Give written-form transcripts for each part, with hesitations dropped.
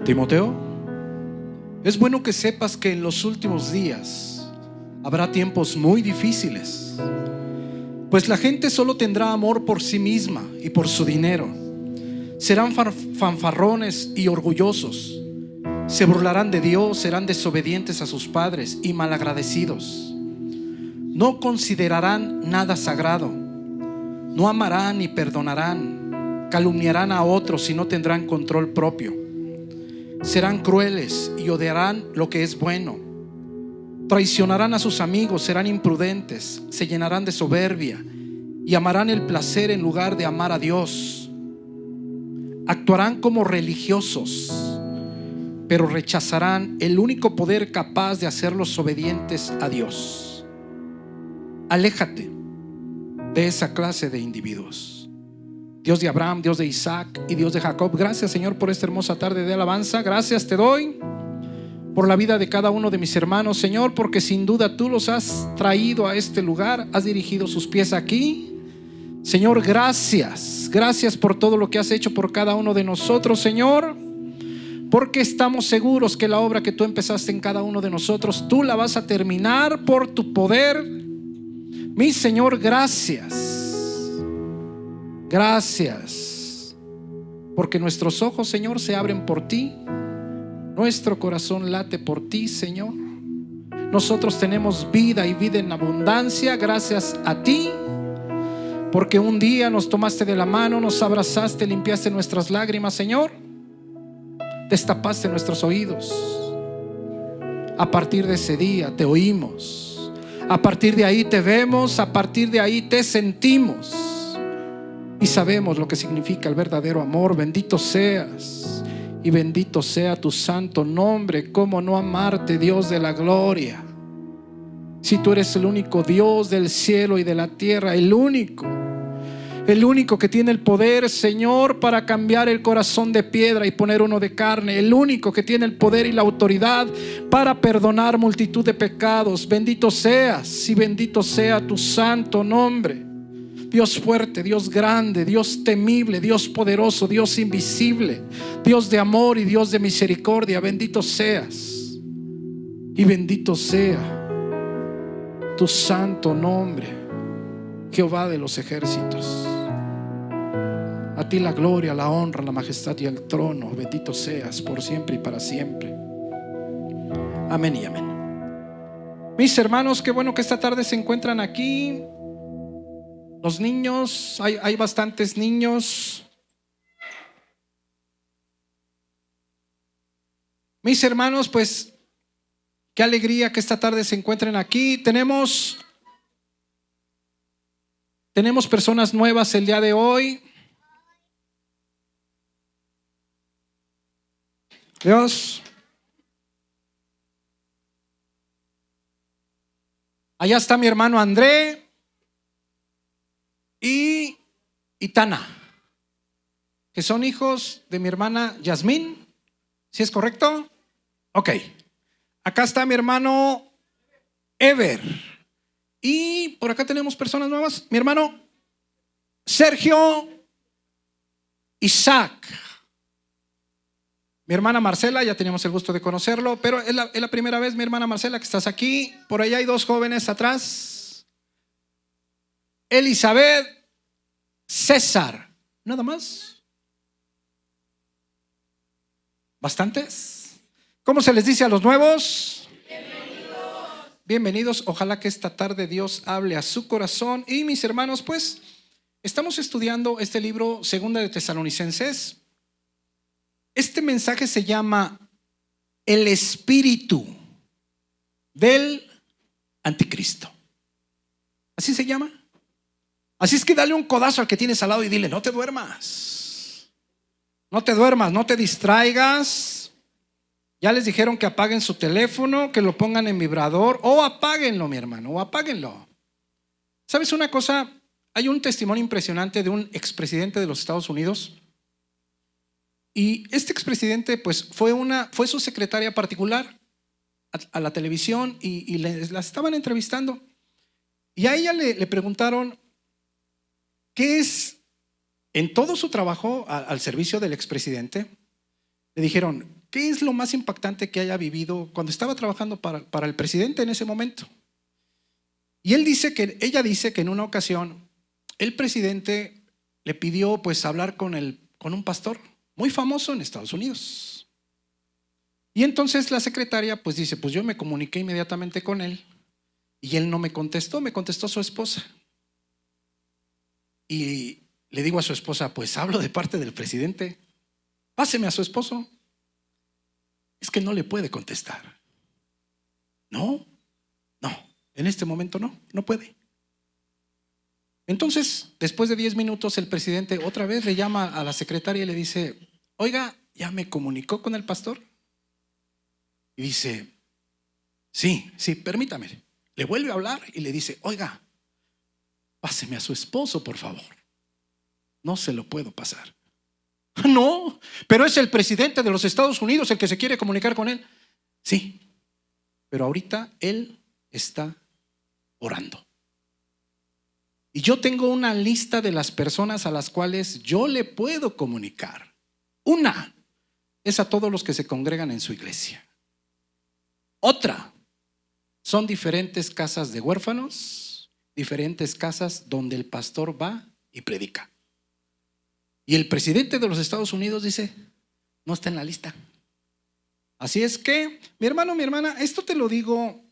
Timoteo, es bueno que sepas que en los últimos días habrá tiempos muy difíciles, pues la gente solo tendrá amor por sí misma y por su dinero. Serán fanfarrones y orgullosos. Se burlarán de Dios, serán desobedientes a sus padres y malagradecidos. No considerarán nada sagrado. No amarán ni perdonarán. Calumniarán a otros y no tendrán control propio. Serán crueles y odiarán lo que es bueno. Traicionarán a sus amigos, serán imprudentes, se llenarán de soberbia y amarán el placer en lugar de amar a Dios. Actuarán como religiosos, pero rechazarán el único poder capaz de hacerlos obedientes a Dios. Aléjate de esa clase de individuos. Dios de Abraham, Dios de Isaac y Dios de Jacob, gracias, Señor, por esta hermosa tarde de alabanza. Gracias te doy por la vida de cada uno de mis hermanos, Señor, porque sin duda tú los has traído a este lugar, has dirigido sus pies aquí. Señor, gracias por todo lo que has hecho por cada uno de nosotros, Señor, porque estamos seguros que la obra que tú empezaste en cada uno de nosotros, tú la vas a terminar por tu poder. Mi Señor, gracias, porque nuestros ojos, Señor, se abren por ti, nuestro corazón late por ti, Señor. Nosotros tenemos vida y vida en abundancia gracias a ti, porque un día nos tomaste de la mano, nos abrazaste, limpiaste nuestras lágrimas, Señor, destapaste nuestros oídos. A partir de ese día te oímos, a partir de ahí te vemos, a partir de ahí te sentimos y sabemos lo que significa el verdadero amor. Bendito seas y bendito sea tu santo nombre. ¿Cómo no amarte, Dios de la gloria? Si tú eres el único Dios del cielo y de la tierra, el único que tiene el poder, Señor, para cambiar el corazón de piedra y poner uno de carne, el único que tiene el poder y la autoridad para perdonar multitud de pecados. Bendito seas y bendito sea tu santo nombre. Dios fuerte, Dios grande, Dios temible, Dios poderoso, Dios invisible, Dios de amor y Dios de misericordia. Bendito seas y bendito sea tu santo nombre, Jehová de los ejércitos. A ti la gloria, la honra, la majestad y el trono. Bendito seas por siempre y para siempre. Amén y amén. Mis hermanos, qué bueno que esta tarde se encuentran aquí. Los niños, hay bastantes niños. Mis hermanos, pues qué alegría que esta tarde se encuentren aquí. Tenemos personas nuevas el día de hoy. Dios. Allá está mi hermano André y Tana, que son hijos de mi hermana Yasmín. ¿Sí es correcto? Ok. Acá está mi hermano Ever. Y por acá tenemos personas nuevas. Mi hermano Sergio Isaac. Mi hermana Marcela, ya teníamos el gusto de conocerlo, pero es la primera vez, mi hermana Marcela, que estás aquí. Por allá hay dos jóvenes atrás. Elizabeth, César. ¿Nada más? ¿Bastantes? ¿Cómo se les dice a los nuevos? Bienvenidos. Ojalá que esta tarde Dios hable a su corazón. Y mis hermanos, pues estamos estudiando este libro, Segunda de Tesalonicenses. Este mensaje se llama El espíritu del anticristo. ¿Así se llama? Así es que dale un codazo al que tienes al lado y dile: no te duermas. No te duermas, no te distraigas. Ya les dijeron que apaguen su teléfono, que lo pongan en vibrador, o apáguenlo, mi hermano, o apáguenlo. ¿Sabes una cosa? Hay un testimonio impresionante de un expresidente de los Estados Unidos. Y este expresidente pues fue su secretaria particular a la televisión y la estaban entrevistando. Y a ella le preguntaron qué es, en todo su trabajo al servicio del expresidente, le dijeron: ¿qué es lo más impactante que haya vivido cuando estaba trabajando para el presidente en ese momento? Y ella dice que en una ocasión el presidente le pidió pues hablar con un pastor muy famoso en Estados Unidos. Y entonces la secretaria pues dice, pues yo me comuniqué inmediatamente con él y él no me contestó su esposa. Y le digo a su esposa, pues hablo de parte del presidente, páseme a su esposo. Es que no le puede contestar. No, en este momento no puede. Entonces, después de 10 minutos, el presidente otra vez le llama a la secretaria y le dice, oiga, ¿ya me comunicó con el pastor? Y dice, sí, permítame. Le vuelve a hablar y le dice, oiga, páseme a su esposo, por favor. No se lo puedo pasar. No, pero es el presidente de los Estados Unidos el que se quiere comunicar con él. Sí, pero ahorita él está orando. Y yo tengo una lista de las personas a las cuales yo le puedo comunicar. Una es a todos los que se congregan en su iglesia. Otra son diferentes casas de huérfanos, diferentes casas donde el pastor va y predica. Y el presidente de los Estados Unidos dice, no está en la lista. Así es que, mi hermano, mi hermana, esto te lo digo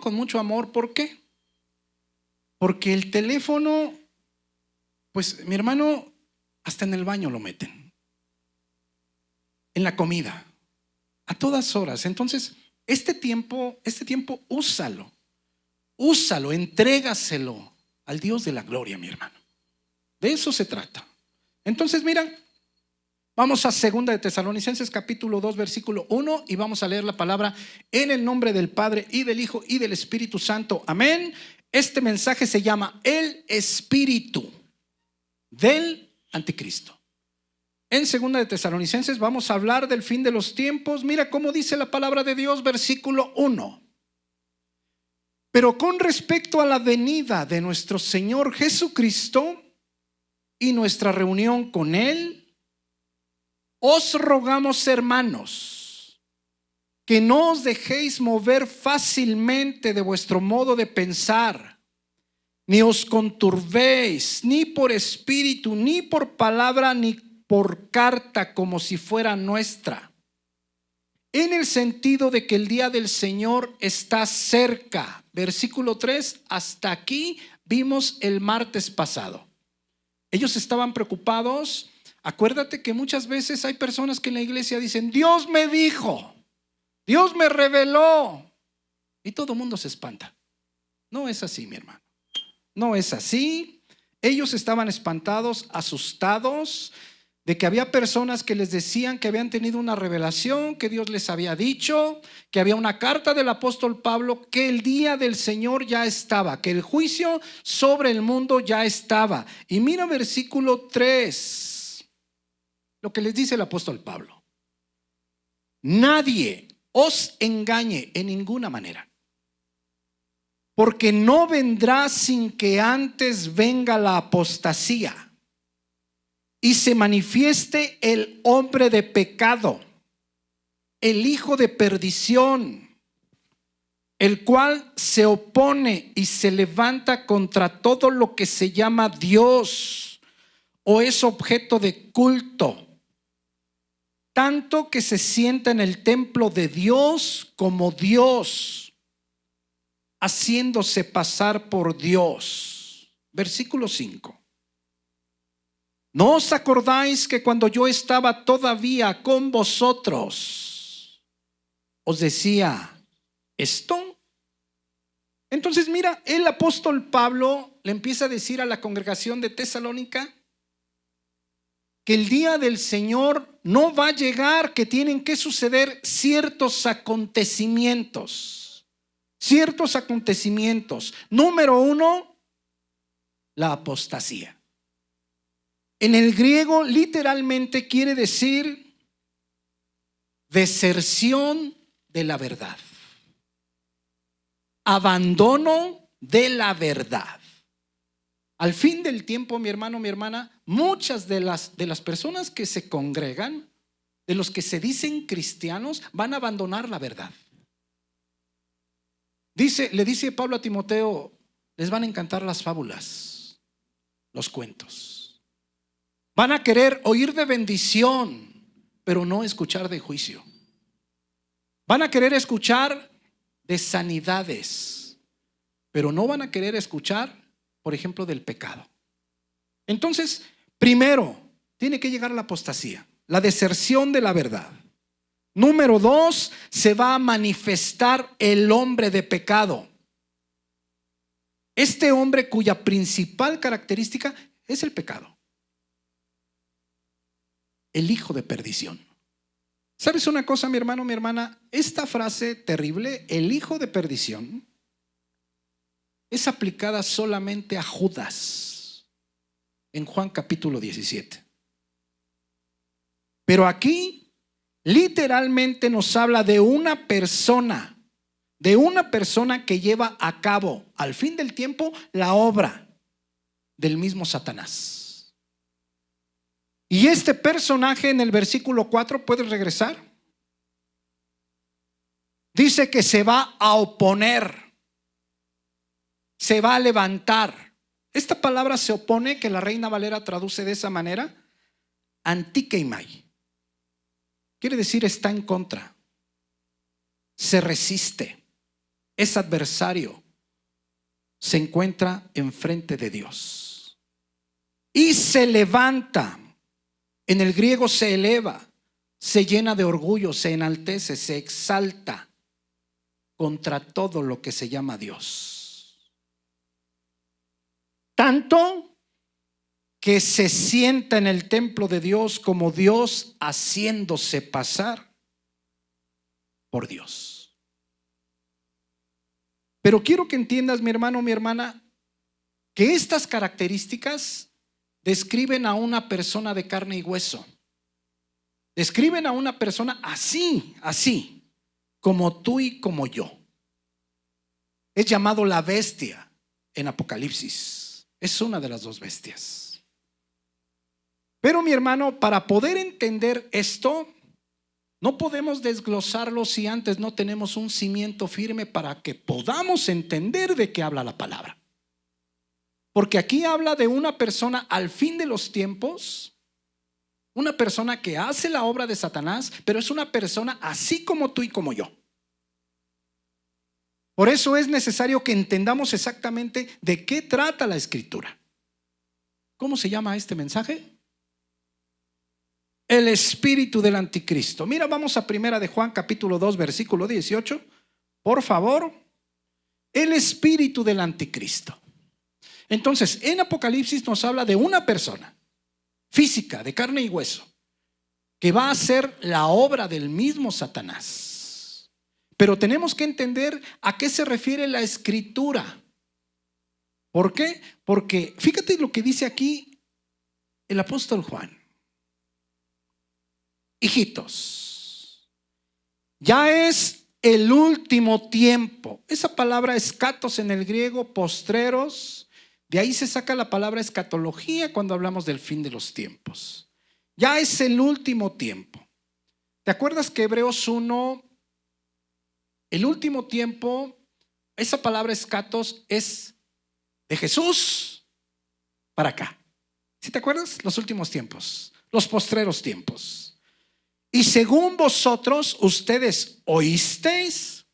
con mucho amor. ¿Por qué? Porque el teléfono, pues mi hermano, hasta en el baño lo meten, en la comida, a todas horas. Entonces, este tiempo úsalo, entrégaselo al Dios de la gloria, mi hermano. De eso se trata. Entonces, mira, vamos a 2 de Tesalonicenses capítulo 2 versículo 1 y vamos a leer la palabra en el nombre del Padre y del Hijo y del Espíritu Santo. Amén. Este mensaje se llama el espíritu del anticristo. En 2 de Tesalonicenses vamos a hablar del fin de los tiempos. Mira cómo dice la palabra de Dios, versículo 1. Pero con respecto a la venida de nuestro Señor Jesucristo y nuestra reunión con Él, os rogamos, hermanos, que no os dejéis mover fácilmente de vuestro modo de pensar, ni os conturbéis, ni por espíritu, ni por palabra, ni por carta, como si fuera nuestra, en el sentido de que el día del Señor está cerca. Versículo 3, hasta aquí vimos el martes pasado. Ellos estaban preocupados. Acuérdate que muchas veces hay personas que en la iglesia dicen, Dios me dijo, Dios me reveló, y todo el mundo se espanta. No es así, mi hermano. No es así. Ellos estaban espantados, asustados de que había personas que les decían que habían tenido una revelación, que Dios les había dicho, que había una carta del apóstol Pablo, que el día del Señor ya estaba, que el juicio sobre el mundo ya estaba. Y mira versículo 3, lo que les dice el apóstol Pablo. Nadie os engañe en ninguna manera, porque no vendrá sin que antes venga la apostasía y se manifieste el hombre de pecado, el hijo de perdición, el cual se opone y se levanta contra todo lo que se llama Dios o es objeto de culto, tanto que se sienta en el templo de Dios como Dios, haciéndose pasar por Dios. Versículo 5. ¿No os acordáis que cuando yo estaba todavía con vosotros os decía esto? Entonces mira, el apóstol Pablo le empieza a decir a la congregación de Tesalónica que el día del Señor no va a llegar, que tienen que suceder ciertos acontecimientos. Número 1, la apostasía. En el griego literalmente quiere decir deserción de la verdad, abandono de la verdad. Al fin del tiempo, mi hermano, mi hermana, muchas de las personas que se congregan de los que se dicen cristianos van a abandonar la verdad. Le dice Pablo a Timoteo, les van a encantar las fábulas, los cuentos. Van a querer oír de bendición, pero no escuchar de juicio. Van a querer escuchar de sanidades, pero no van a querer escuchar, por ejemplo, del pecado. Entonces, primero, tiene que llegar la apostasía, la deserción de la verdad. Número 2, se va a manifestar el hombre de pecado. Este hombre cuya principal característica es el pecado. El hijo de perdición. ¿Sabes una cosa, mi hermano, mi hermana? Esta frase terrible, el hijo de perdición, es aplicada solamente a Judas en Juan capítulo 17. Pero aquí literalmente nos habla de una persona que lleva a cabo al fin del tiempo la obra del mismo Satanás. Y este personaje en el versículo 4, ¿puedes regresar? Dice que se va a oponer, se va a levantar. Esta palabra se opone, que la Reina Valera traduce de esa manera, antikeimai. Quiere decir está en contra, se resiste, es adversario, se encuentra enfrente de Dios y se levanta. En el griego se eleva, se llena de orgullo, se enaltece, se exalta contra todo lo que se llama Dios. Tanto que se sienta en el templo de Dios como Dios, haciéndose pasar por Dios. Pero quiero que entiendas, mi hermano, mi hermana, que estas características describen a una persona de carne y hueso. Describen a una persona así, como tú y como yo. Es llamado la bestia en Apocalipsis. Es una de las dos bestias. Pero mi hermano, para poder entender esto, no podemos desglosarlo si antes no tenemos un cimiento firme para que podamos entender de qué habla la palabra. Porque aquí habla de una persona al fin de los tiempos, una persona que hace la obra de Satanás, pero es una persona así como tú y como yo. Por eso es necesario que entendamos exactamente de qué trata la Escritura. ¿Cómo se llama este mensaje? El espíritu del anticristo. Mira, vamos a primera de Juan capítulo 2 versículo 18. Por favor, el espíritu del anticristo. Entonces, en Apocalipsis nos habla de una persona física, de carne y hueso, que va a hacer la obra del mismo Satanás. Pero tenemos que entender a qué se refiere la Escritura. ¿Por qué? Porque fíjate lo que dice aquí el apóstol Juan. Hijitos, ya es el último tiempo. Esa palabra escatos en el griego, postreros. De ahí se saca la palabra escatología cuando hablamos del fin de los tiempos. Ya es el último tiempo. ¿Te acuerdas que Hebreos 1, el último tiempo, esa palabra escatos es de Jesús para acá? ¿Sí te acuerdas? Los últimos tiempos, los postreros tiempos. Y según vosotros, ustedes oísteis,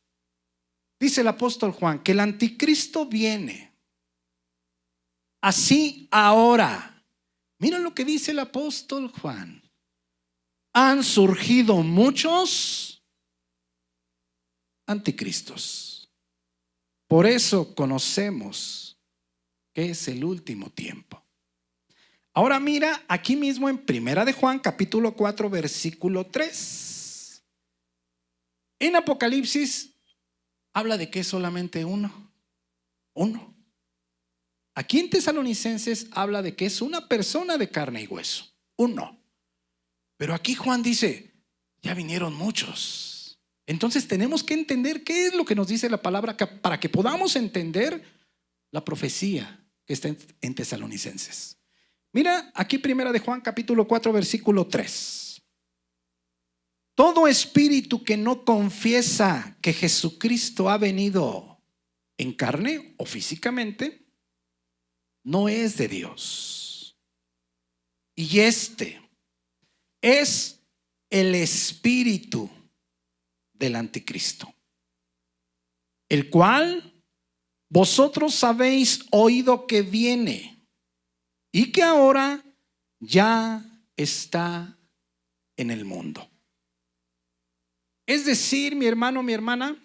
dice el apóstol Juan, que el anticristo viene. Así ahora, mira lo que dice el apóstol Juan. Han surgido muchos anticristos. Por eso conocemos que es el último tiempo. Ahora mira aquí mismo en primera de Juan capítulo 4 versículo 3. En Apocalipsis habla de que es solamente uno. Aquí en Tesalonicenses habla de que es una persona de carne y hueso, uno. Pero aquí Juan dice, ya vinieron muchos. Entonces tenemos que entender qué es lo que nos dice la palabra para que podamos entender la profecía que está en Tesalonicenses. Mira aquí primera de Juan capítulo 4 versículo 3. todo espíritu que no confiesa que Jesucristo ha venido en carne o físicamente, no es de Dios. Y este es el espíritu del anticristo, el cual vosotros habéis oído que viene y que ahora ya está en el mundo. Es decir, mi hermano, mi hermana,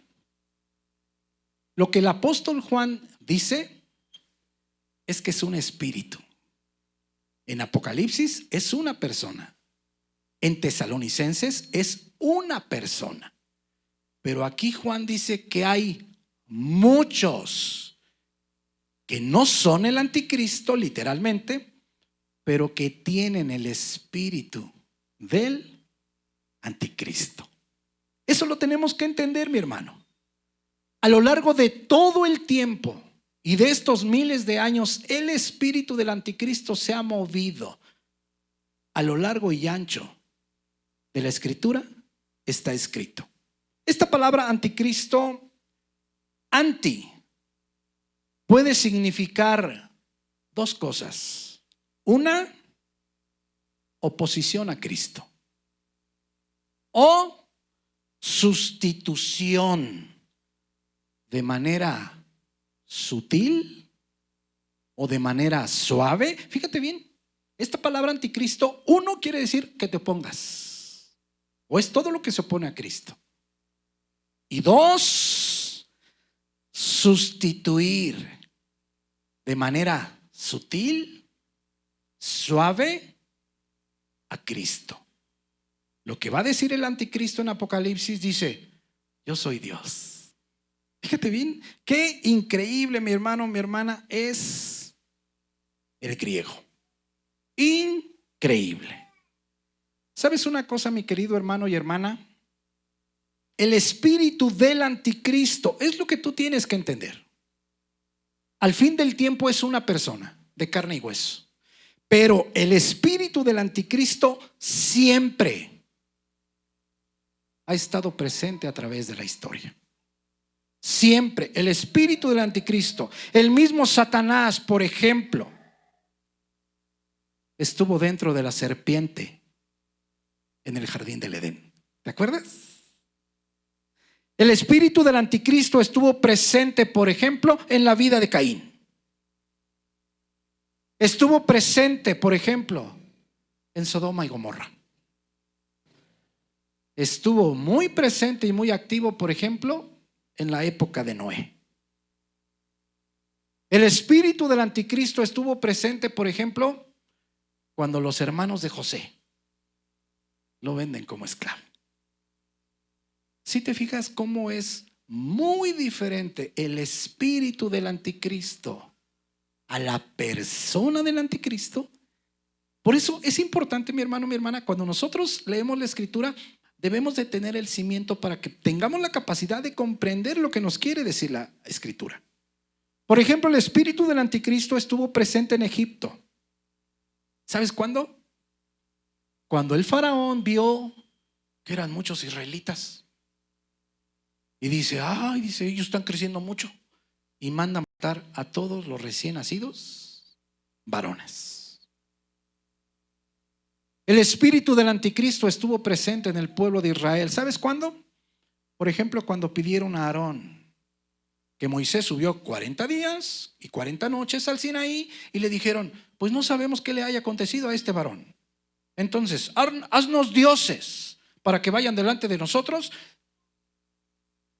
lo que el apóstol Juan dice es que es un espíritu. En Apocalipsis es una persona. En Tesalonicenses es una persona. Pero aquí Juan dice que hay muchos que no son el anticristo literalmente, pero que tienen el espíritu del anticristo. Eso lo tenemos que entender, mi hermano. A lo largo de todo el tiempo y de estos miles de años, el espíritu del anticristo se ha movido. A lo largo y ancho de la escritura está escrito. Esta palabra anticristo, anti, puede significar dos cosas. Una, oposición a Cristo. O sustitución de manera sutil o de manera suave. Fíjate bien, esta palabra anticristo, uno, quiere decir que te opongas, o es todo lo que se opone a Cristo. Y dos, sustituir de manera sutil, suave a Cristo. Lo que va a decir el anticristo en Apocalipsis dice: yo soy Dios. Fíjate bien, qué increíble, mi hermano, mi hermana, es el griego. Increíble. ¿Sabes una cosa, mi querido hermano y hermana? El espíritu del anticristo es lo que tú tienes que entender. Al fin del tiempo es una persona de carne y hueso. Pero el espíritu del anticristo siempre ha estado presente a través de la historia. Siempre el espíritu del anticristo, el mismo Satanás, por ejemplo, estuvo dentro de la serpiente en el jardín del Edén. ¿Te acuerdas? El espíritu del anticristo estuvo presente, por ejemplo, en la vida de Caín. Estuvo presente, por ejemplo, en Sodoma y Gomorra. Estuvo muy presente y muy activo, por ejemplo, en la época de Noé. El espíritu del anticristo estuvo presente, por ejemplo, cuando los hermanos de José lo venden como esclavo. Si te fijas cómo es muy diferente el espíritu del anticristo a la persona del anticristo. Por eso es importante, mi hermano, mi hermana, cuando nosotros leemos la escritura, debemos de tener el cimiento para que tengamos la capacidad de comprender lo que nos quiere decir la escritura. Por ejemplo, el espíritu del anticristo estuvo presente en Egipto. ¿Sabes cuándo? Cuando el faraón vio que eran muchos israelitas. Y dice, ellos están creciendo mucho. Y manda matar a todos los recién nacidos varones. El espíritu del anticristo estuvo presente en el pueblo de Israel. ¿Sabes cuándo? Por ejemplo, cuando pidieron a Aarón que Moisés subió 40 días y 40 noches al Sinaí y le dijeron, pues no sabemos qué le haya acontecido a este varón. Entonces, haznos dioses para que vayan delante de nosotros.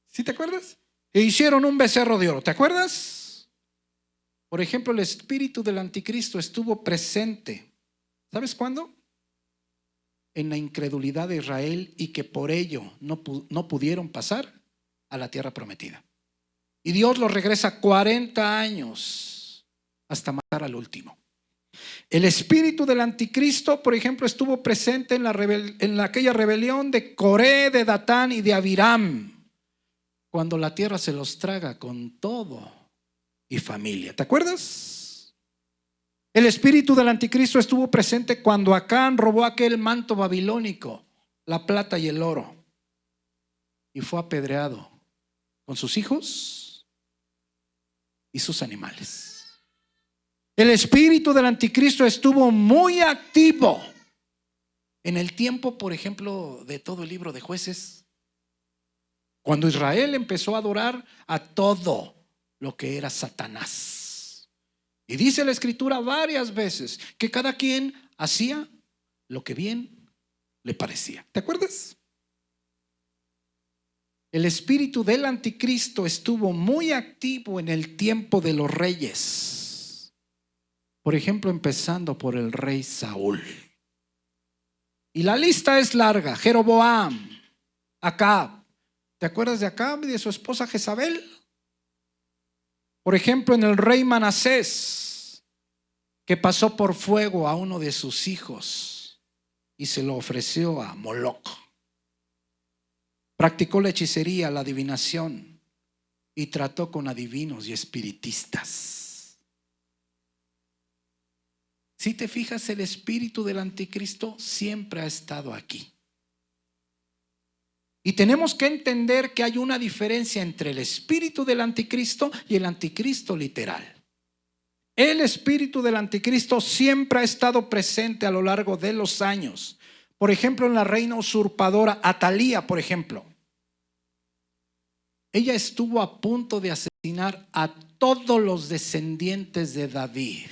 ¿Sí te acuerdas? E hicieron un becerro de oro. ¿Te acuerdas? Por ejemplo, el espíritu del anticristo estuvo presente. ¿Sabes cuándo? En la incredulidad de Israel y que por ello no pudieron pasar a la tierra prometida. Y Dios los regresa 40 años hasta matar al último. El espíritu del anticristo, por ejemplo, estuvo presente en aquella rebelión de Coré, de Datán y de Abiram, cuando la tierra se los traga con todo y familia. ¿Te acuerdas? El espíritu del anticristo estuvo presente cuando Acán robó aquel manto babilónico la plata y el oro y fue apedreado con sus hijos y sus animales. El espíritu del anticristo estuvo muy activo en el tiempo, por ejemplo, de todo el libro de Jueces, cuando Israel empezó a adorar a todo lo que era Satanás. Y dice la escritura varias veces que cada quien hacía lo que bien le parecía. ¿Te acuerdas? El espíritu del anticristo estuvo muy activo en el tiempo de los reyes. Por ejemplo, empezando por el rey Saúl. Y la lista es larga. Jeroboam, Acab. ¿Te acuerdas de Acab y de su esposa Jezabel? Por ejemplo, en el rey Manasés, que pasó por fuego a uno de sus hijos y se lo ofreció a Moloc. Practicó la hechicería, la adivinación y trató con adivinos y espiritistas. Si te fijas, el espíritu del anticristo siempre ha estado aquí. Y tenemos que entender que hay una diferencia entre el espíritu del anticristo y el anticristo literal. El espíritu del anticristo siempre ha estado presente a lo largo de los años. Por ejemplo, en la reina usurpadora Atalía, por ejemplo. Ella estuvo a punto de asesinar a todos los descendientes de David.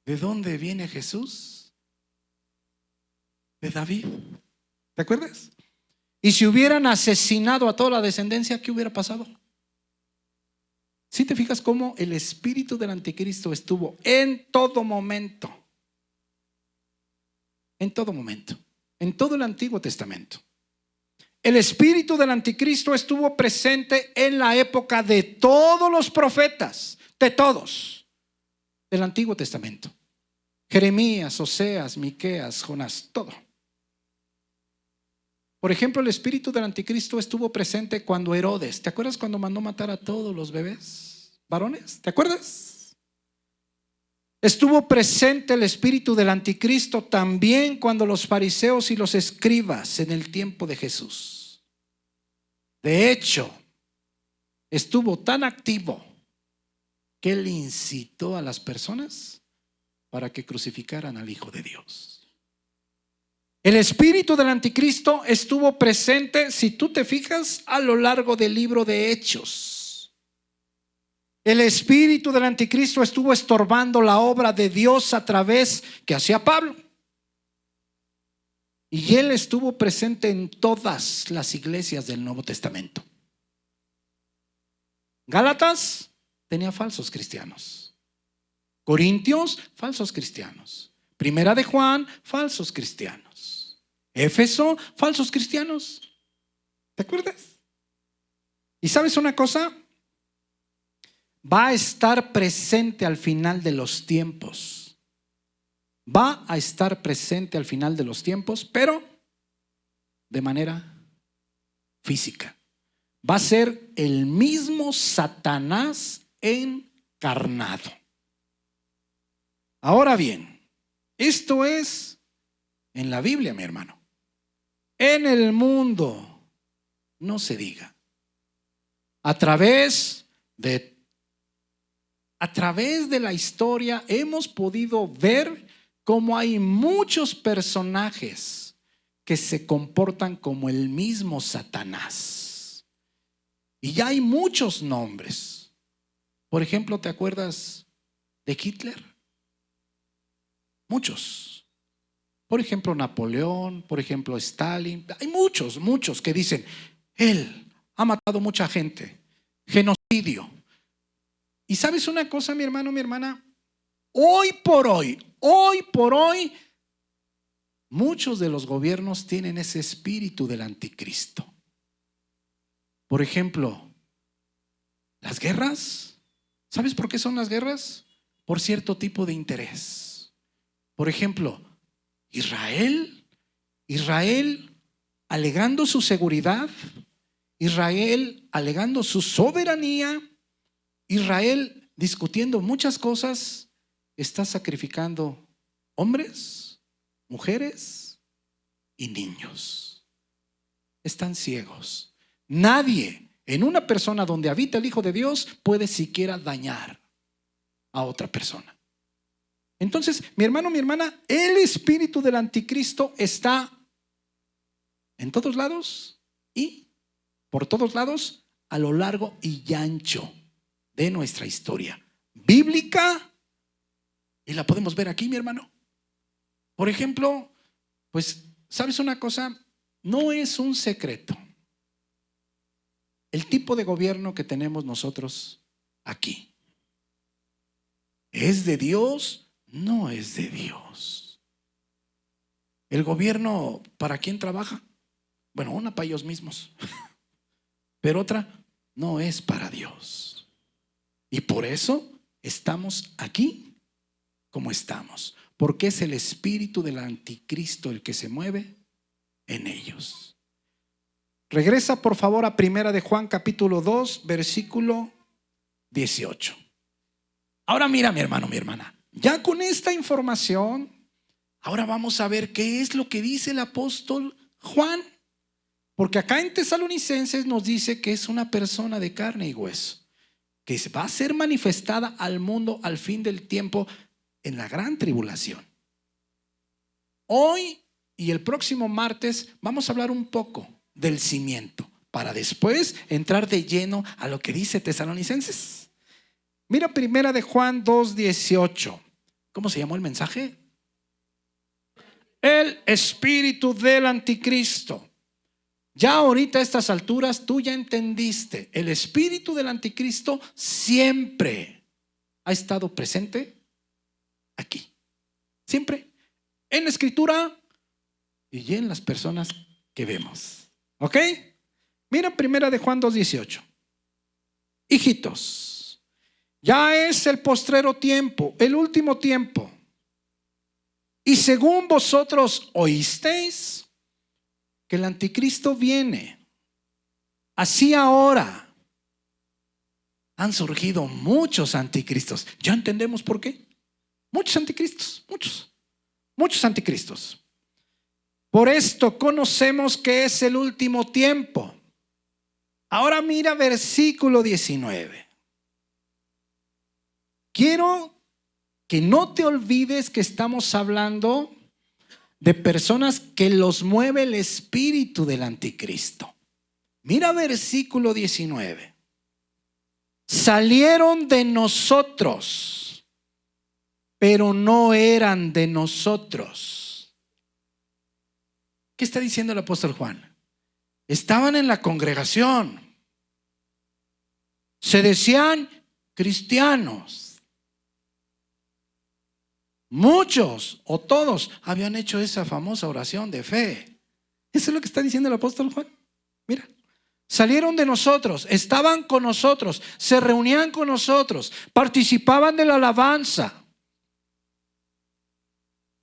¿De dónde viene Jesús? De David. ¿Te acuerdas? Y si hubieran asesinado a toda la descendencia, ¿qué hubiera pasado? Si te fijas cómo el espíritu del anticristo estuvo en todo momento. En todo momento. En todo el Antiguo Testamento. El espíritu del anticristo estuvo presente en la época de todos los profetas, de todos, del Antiguo Testamento. Jeremías, Oseas, Miqueas, Jonás, todo. Por ejemplo, el espíritu del anticristo estuvo presente cuando Herodes, ¿te acuerdas cuando mandó matar a todos los bebés varones? ¿Te acuerdas? Estuvo presente el espíritu del anticristo también cuando los fariseos y los escribas en el tiempo de Jesús. De hecho, estuvo tan activo que él incitó a las personas para que crucificaran al Hijo de Dios. El espíritu del anticristo estuvo presente, si tú te fijas, a lo largo del libro de Hechos. El espíritu del anticristo estuvo estorbando la obra de Dios a través que hacía Pablo. Y él estuvo presente en todas las iglesias del Nuevo Testamento. Gálatas tenía falsos cristianos. Corintios, falsos cristianos. Primera de Juan, falsos cristianos. Éfeso, falsos cristianos. ¿Te acuerdas? Y sabes una cosa, va a estar presente al final de los tiempos. Va a estar presente al final de los tiempos, pero de manera física. Va a ser el mismo Satanás encarnado. Ahora bien, esto es en la Biblia, mi hermano. En el mundo, no se diga. A través de la historia hemos podido ver cómo hay muchos personajes que se comportan como el mismo Satanás. Y ya hay muchos nombres. Por ejemplo, ¿te acuerdas de Hitler? Muchos. Por ejemplo, Napoleón, por ejemplo, Stalin. Hay muchos que dicen, él ha matado mucha gente. Genocidio. Y sabes una cosa, mi hermano, mi hermana, hoy por hoy, muchos de los gobiernos tienen ese espíritu del anticristo. Por ejemplo, las guerras. ¿Sabes por qué son las guerras? Por cierto tipo de interés. Por ejemplo, Israel alegando su seguridad, Israel alegando su soberanía, Israel discutiendo muchas cosas, está sacrificando hombres, mujeres, y niños. Están ciegos. Nadie en una persona donde habita el Hijo de Dios puede siquiera dañar a otra persona. Entonces, mi hermano, mi hermana, el espíritu del anticristo está en todos lados y por todos lados a lo largo y ancho de nuestra historia bíblica, y la podemos ver aquí, mi hermano. Por ejemplo, pues, ¿sabes una cosa? No es un secreto el tipo de gobierno que tenemos nosotros aquí. ¿Es de Dios? No es de Dios. ¿El gobierno para quién trabaja? Bueno, una para ellos mismos, pero otra no es para Dios. Y por eso estamos aquí como estamos, porque es el espíritu del anticristo el que se mueve en ellos. Regresa por favor a Primera de Juan capítulo 2 versículo 18. Ahora mira, mi hermano, mi hermana, ya con esta información, ahora vamos a ver qué es lo que dice el apóstol Juan. Porque acá en Tesalonicenses nos dice que es una persona de carne y hueso, que va a ser manifestada al mundo al fin del tiempo en la gran tribulación. Hoy y el próximo martes vamos a hablar un poco del cimiento, para después entrar de lleno a lo que dice Tesalonicenses. Mira Primera de Juan 2:18. ¿Cómo se llamó el mensaje? El espíritu del anticristo. Ya ahorita a estas alturas tú ya entendiste, el espíritu del anticristo siempre ha estado presente aquí. Siempre. En la escritura y en las personas que vemos. ¿Ok? Mira Primera de Juan 2:18. Hijitos, ya es el postrero tiempo, el último tiempo. Y según vosotros oísteis que el anticristo viene, así ahora han surgido muchos anticristos. ¿Ya entendemos por qué? Muchos anticristos, muchos anticristos. Por esto conocemos que es el último tiempo. Ahora mira versículo 19. Quiero que no te olvides que estamos hablando de personas que los mueve el espíritu del anticristo. Mira versículo 19. Salieron de nosotros, pero no eran de nosotros. ¿Qué está diciendo el apóstol Juan? Estaban en la congregación, se decían cristianos. Muchos o todos habían hecho esa famosa oración de fe. Eso es lo que está diciendo el apóstol Juan. Mira, salieron de nosotros, estaban con nosotros, se reunían con nosotros, participaban de la alabanza,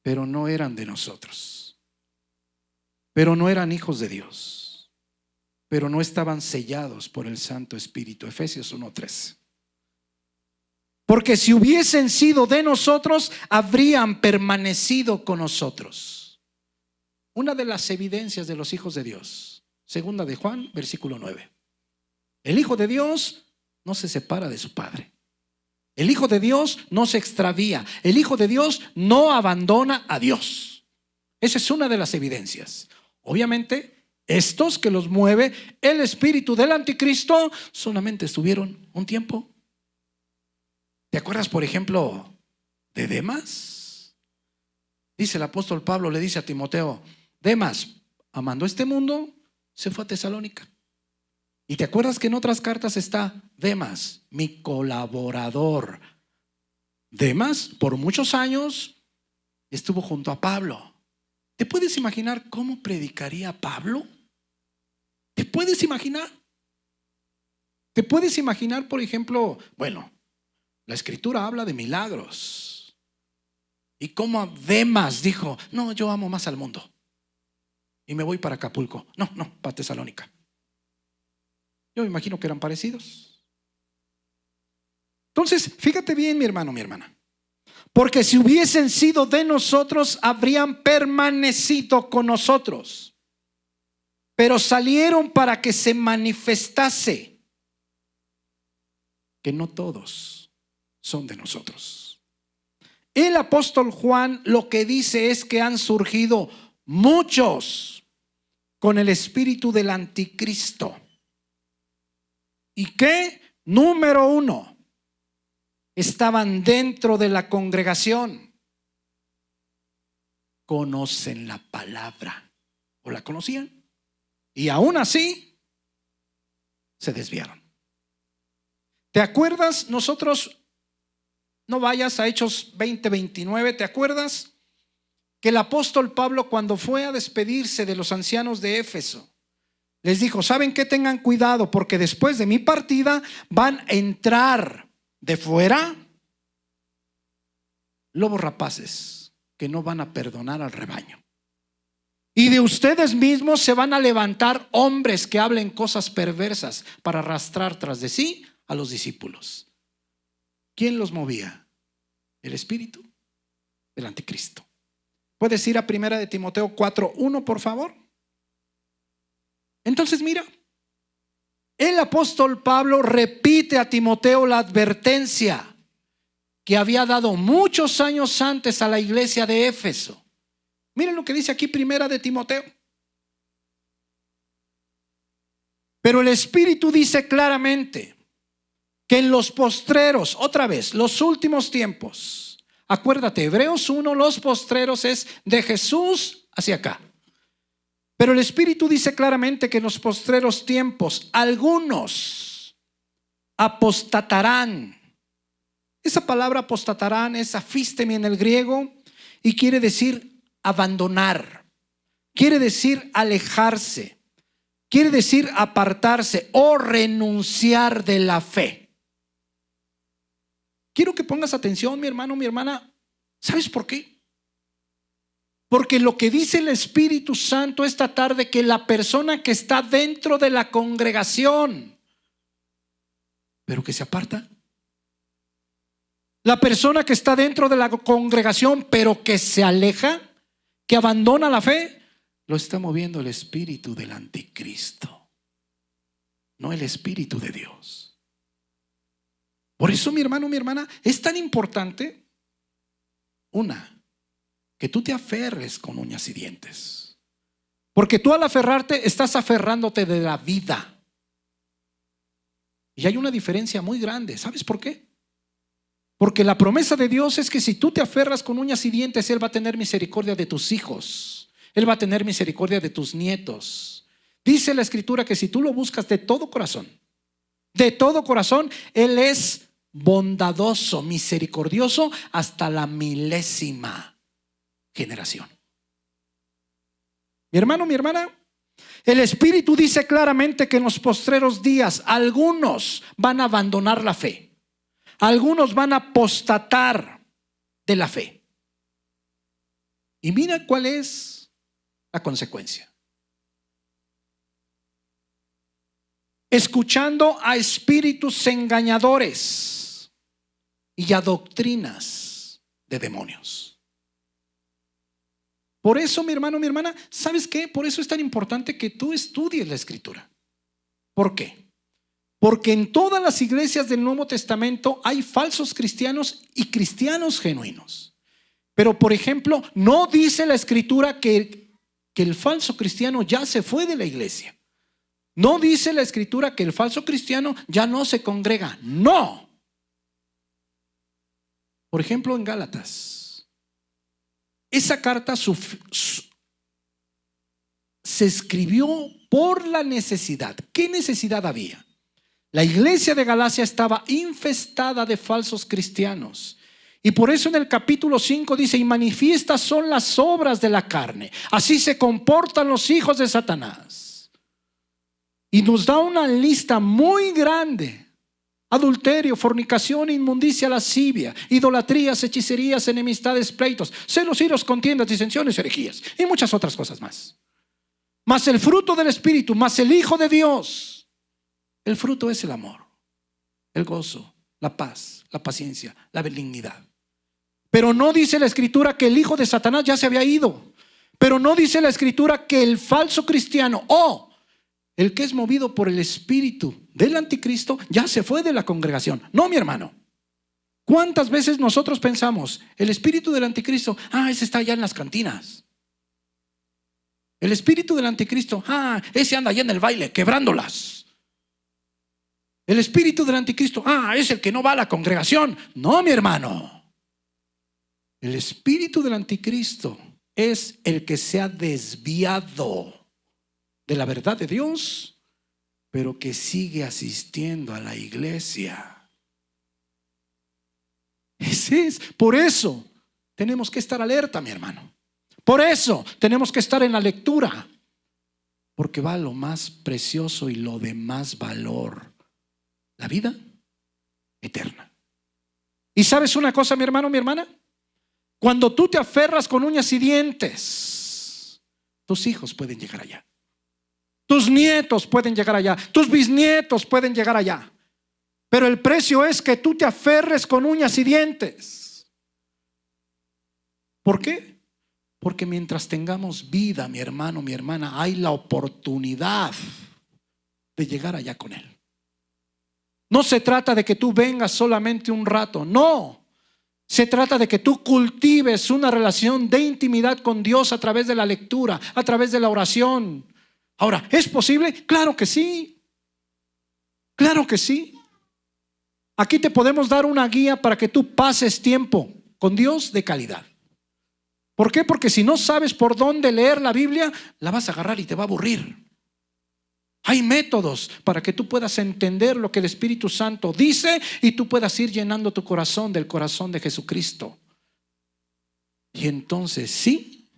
pero no eran de nosotros. Pero no eran hijos de Dios, pero no estaban sellados por el Santo Espíritu. Efesios 1:13. Porque si hubiesen sido de nosotros, habrían permanecido con nosotros. Una de las evidencias de los hijos de Dios, segunda de Juan, versículo 9. El Hijo de Dios no se separa de su Padre. El Hijo de Dios no se extravía. El Hijo de Dios no abandona a Dios. Esa es una de las evidencias. Obviamente, estos que los mueve el espíritu del anticristo solamente estuvieron un tiempo. ¿Te acuerdas, por ejemplo, de Demas? Dice el apóstol Pablo, le dice a Timoteo, Demas, amando este mundo, se fue a Tesalónica. Y te acuerdas que en otras cartas está Demas, mi colaborador. Demas, por muchos años, estuvo junto a Pablo. ¿Te puedes imaginar cómo predicaría Pablo? ¿Te puedes imaginar? ¿Te puedes imaginar, por ejemplo, bueno, la escritura habla de milagros y cómo Demas dijo, no, yo amo más al mundo y me voy para Acapulco. No, para Tesalónica. Yo me imagino que eran parecidos. Entonces, fíjate bien, mi hermano, mi hermana. porque si hubiesen sido de nosotros, habrían permanecido con nosotros. Pero salieron para que se manifestase que no todos son de nosotros. El apóstol Juan lo que dice es que han surgido muchos con el espíritu del anticristo. ¿Y qué? Número 1, estaban dentro de la congregación. Conocen la palabra, o la conocían, y aún así se desviaron. ¿Te acuerdas? Nosotros, no vayas a Hechos 20:29, ¿te acuerdas? Que el apóstol Pablo, cuando fue a despedirse de los ancianos de Éfeso, les dijo: ¿saben qué? Tengan cuidado, porque después de mi partida van a entrar de fuera lobos rapaces que no van a perdonar al rebaño. Y de ustedes mismos se van a levantar hombres que hablen cosas perversas para arrastrar tras de sí a los discípulos. ¿Quién los movía? El espíritu del anticristo. ¿Puedes ir a 1 de Timoteo 4:1, por favor? Entonces mira, el apóstol Pablo repite a Timoteo la advertencia que había dado muchos años antes a la iglesia de Éfeso. Miren lo que dice aquí 1 de Timoteo. Pero el Espíritu dice claramente que en los postreros, otra vez, los últimos tiempos. Acuérdate, Hebreos 1, los postreros es de Jesús hacia acá. Pero el Espíritu dice claramente que en los postreros tiempos algunos apostatarán. Esa palabra apostatarán es afistemi en el griego y quiere decir abandonar, quiere decir alejarse, quiere decir apartarse o renunciar de la fe. Quiero que pongas atención, mi hermano, mi hermana. ¿Sabes por qué? Porque lo que dice el Espíritu Santo esta tarde, que la persona que está dentro de la congregación, pero que se aparta, la persona que está dentro de la congregación, pero que se aleja, que abandona la fe, lo está moviendo el espíritu del anticristo, no el espíritu de Dios. Por eso, mi hermano, mi hermana, es tan importante, que tú te aferres con uñas y dientes. Porque tú al aferrarte estás aferrándote de la vida. Y hay una diferencia muy grande. ¿Sabes por qué? Porque la promesa de Dios es que si tú te aferras con uñas y dientes, Él va a tener misericordia de tus hijos. Él va a tener misericordia de tus nietos. Dice la Escritura que si tú lo buscas de todo corazón, Él es bondadoso, misericordioso hasta la 1000ª generación. Mi hermano, mi hermana, el Espíritu dice claramente que en los postreros días algunos van a abandonar la fe, algunos van a apostatar de la fe. Y mira cuál es la consecuencia. Escuchando a espíritus engañadores y a doctrinas de demonios. Por eso, mi hermano, mi hermana, ¿sabes qué? Por eso es tan importante que tú estudies la Escritura. ¿Por qué? Porque en todas las iglesias del Nuevo Testamento hay falsos cristianos y cristianos genuinos. Pero, por ejemplo, no dice la Escritura que el falso cristiano ya se fue de la iglesia. No dice la Escritura que el falso cristiano ya no se congrega. No. Por ejemplo, en Gálatas. Esa carta se escribió por la necesidad. ¿Qué necesidad había? La iglesia de Galacia estaba infestada de falsos cristianos. Y por eso en el capítulo 5 dice: y manifiestas son las obras de la carne. Así se comportan los hijos de Satanás. Y nos da una lista muy grande: adulterio, fornicación, inmundicia, lascivia, idolatrías, hechicerías, enemistades, pleitos, celos, iros, contiendas, disensiones, herejías y muchas otras cosas más. Mas el fruto del Espíritu, más el Hijo de Dios, el fruto es el amor, el gozo, la paz, la paciencia, la benignidad. Pero no dice la Escritura que el hijo de Satanás ya se había ido. Pero no dice la Escritura que el falso cristiano o el que es movido por el espíritu del anticristo ya se fue de la congregación. No, mi hermano. ¿Cuántas veces nosotros pensamos, el espíritu del anticristo, ese está allá en las cantinas? El espíritu del anticristo, ese anda allá en el baile, quebrándolas. El espíritu del anticristo, es el que no va a la congregación. No, mi hermano. El espíritu del anticristo es el que se ha desviado de la verdad de Dios, pero que sigue asistiendo a la iglesia. Ese es. Por eso tenemos que estar alerta, mi hermano. Por eso tenemos que estar en la lectura, porque va lo más precioso y lo de más valor, la vida eterna. ¿Y sabes una cosa, mi hermano, mi hermana? Cuando tú te aferras con uñas y dientes, tus hijos pueden llegar allá, tus nietos pueden llegar allá, tus bisnietos pueden llegar allá. Pero el precio es que tú te aferres con uñas y dientes. ¿Por qué? Porque mientras tengamos vida, mi hermano, mi hermana, hay la oportunidad de llegar allá con Él. No se trata de que tú vengas solamente un rato, no. Se trata de que tú cultives una relación de intimidad con Dios a través de la lectura, a través de la oración. Ahora, ¿es posible? Claro que sí. Claro que sí. Aquí te podemos dar una guía para que tú pases tiempo con Dios de calidad. ¿Por qué? Porque si no sabes por dónde leer la Biblia, la vas a agarrar y te va a aburrir. Hay métodos para que tú puedas entender lo que el Espíritu Santo dice y tú puedas ir llenando tu corazón del corazón de Jesucristo. Y entonces sí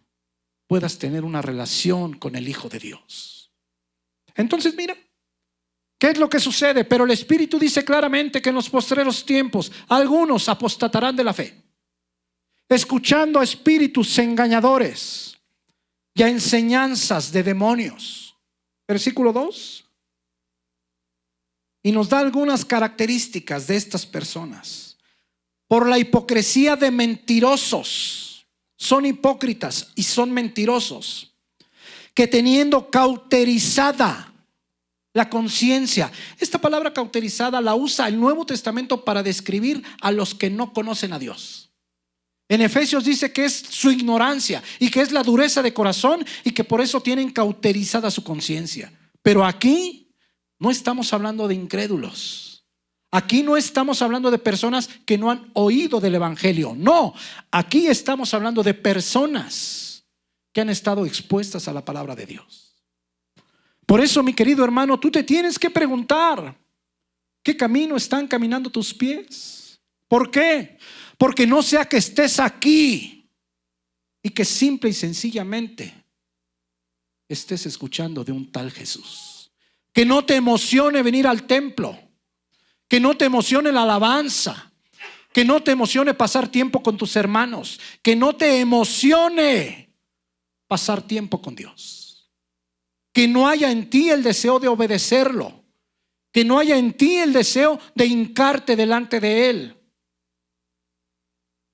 puedas tener una relación con el Hijo de Dios. Entonces mira, ¿qué es lo que sucede? Pero el Espíritu dice claramente que en los postreros tiempos algunos apostatarán de la fe, escuchando a espíritus engañadores y a enseñanzas de demonios. Versículo 2. Y nos da algunas características de estas personas. Por la hipocresía de mentirosos. Son hipócritas y son mentirosos, que teniendo cauterizada la conciencia. Esta palabra cauterizada la usa el Nuevo Testamento para describir a los que no conocen a Dios. En Efesios dice que es su ignorancia y que es la dureza de corazón y que por eso tienen cauterizada su conciencia. Pero aquí no estamos hablando de incrédulos. Aquí no estamos hablando de personas que no han oído del Evangelio. No, aquí estamos hablando de personas que han estado expuestas a la palabra de Dios. Por eso, mi querido hermano, tú te tienes que preguntar, ¿qué camino están caminando tus pies? ¿Por qué? Porque no sea que estés aquí y que simple y sencillamente estés escuchando de un tal Jesús. Que no te emocione venir al templo, que no te emocione la alabanza, que no te emocione pasar tiempo con tus hermanos, que no te emocione pasar tiempo con Dios. Que no haya en ti el deseo de obedecerlo, que no haya en ti el deseo de hincarte delante de Él.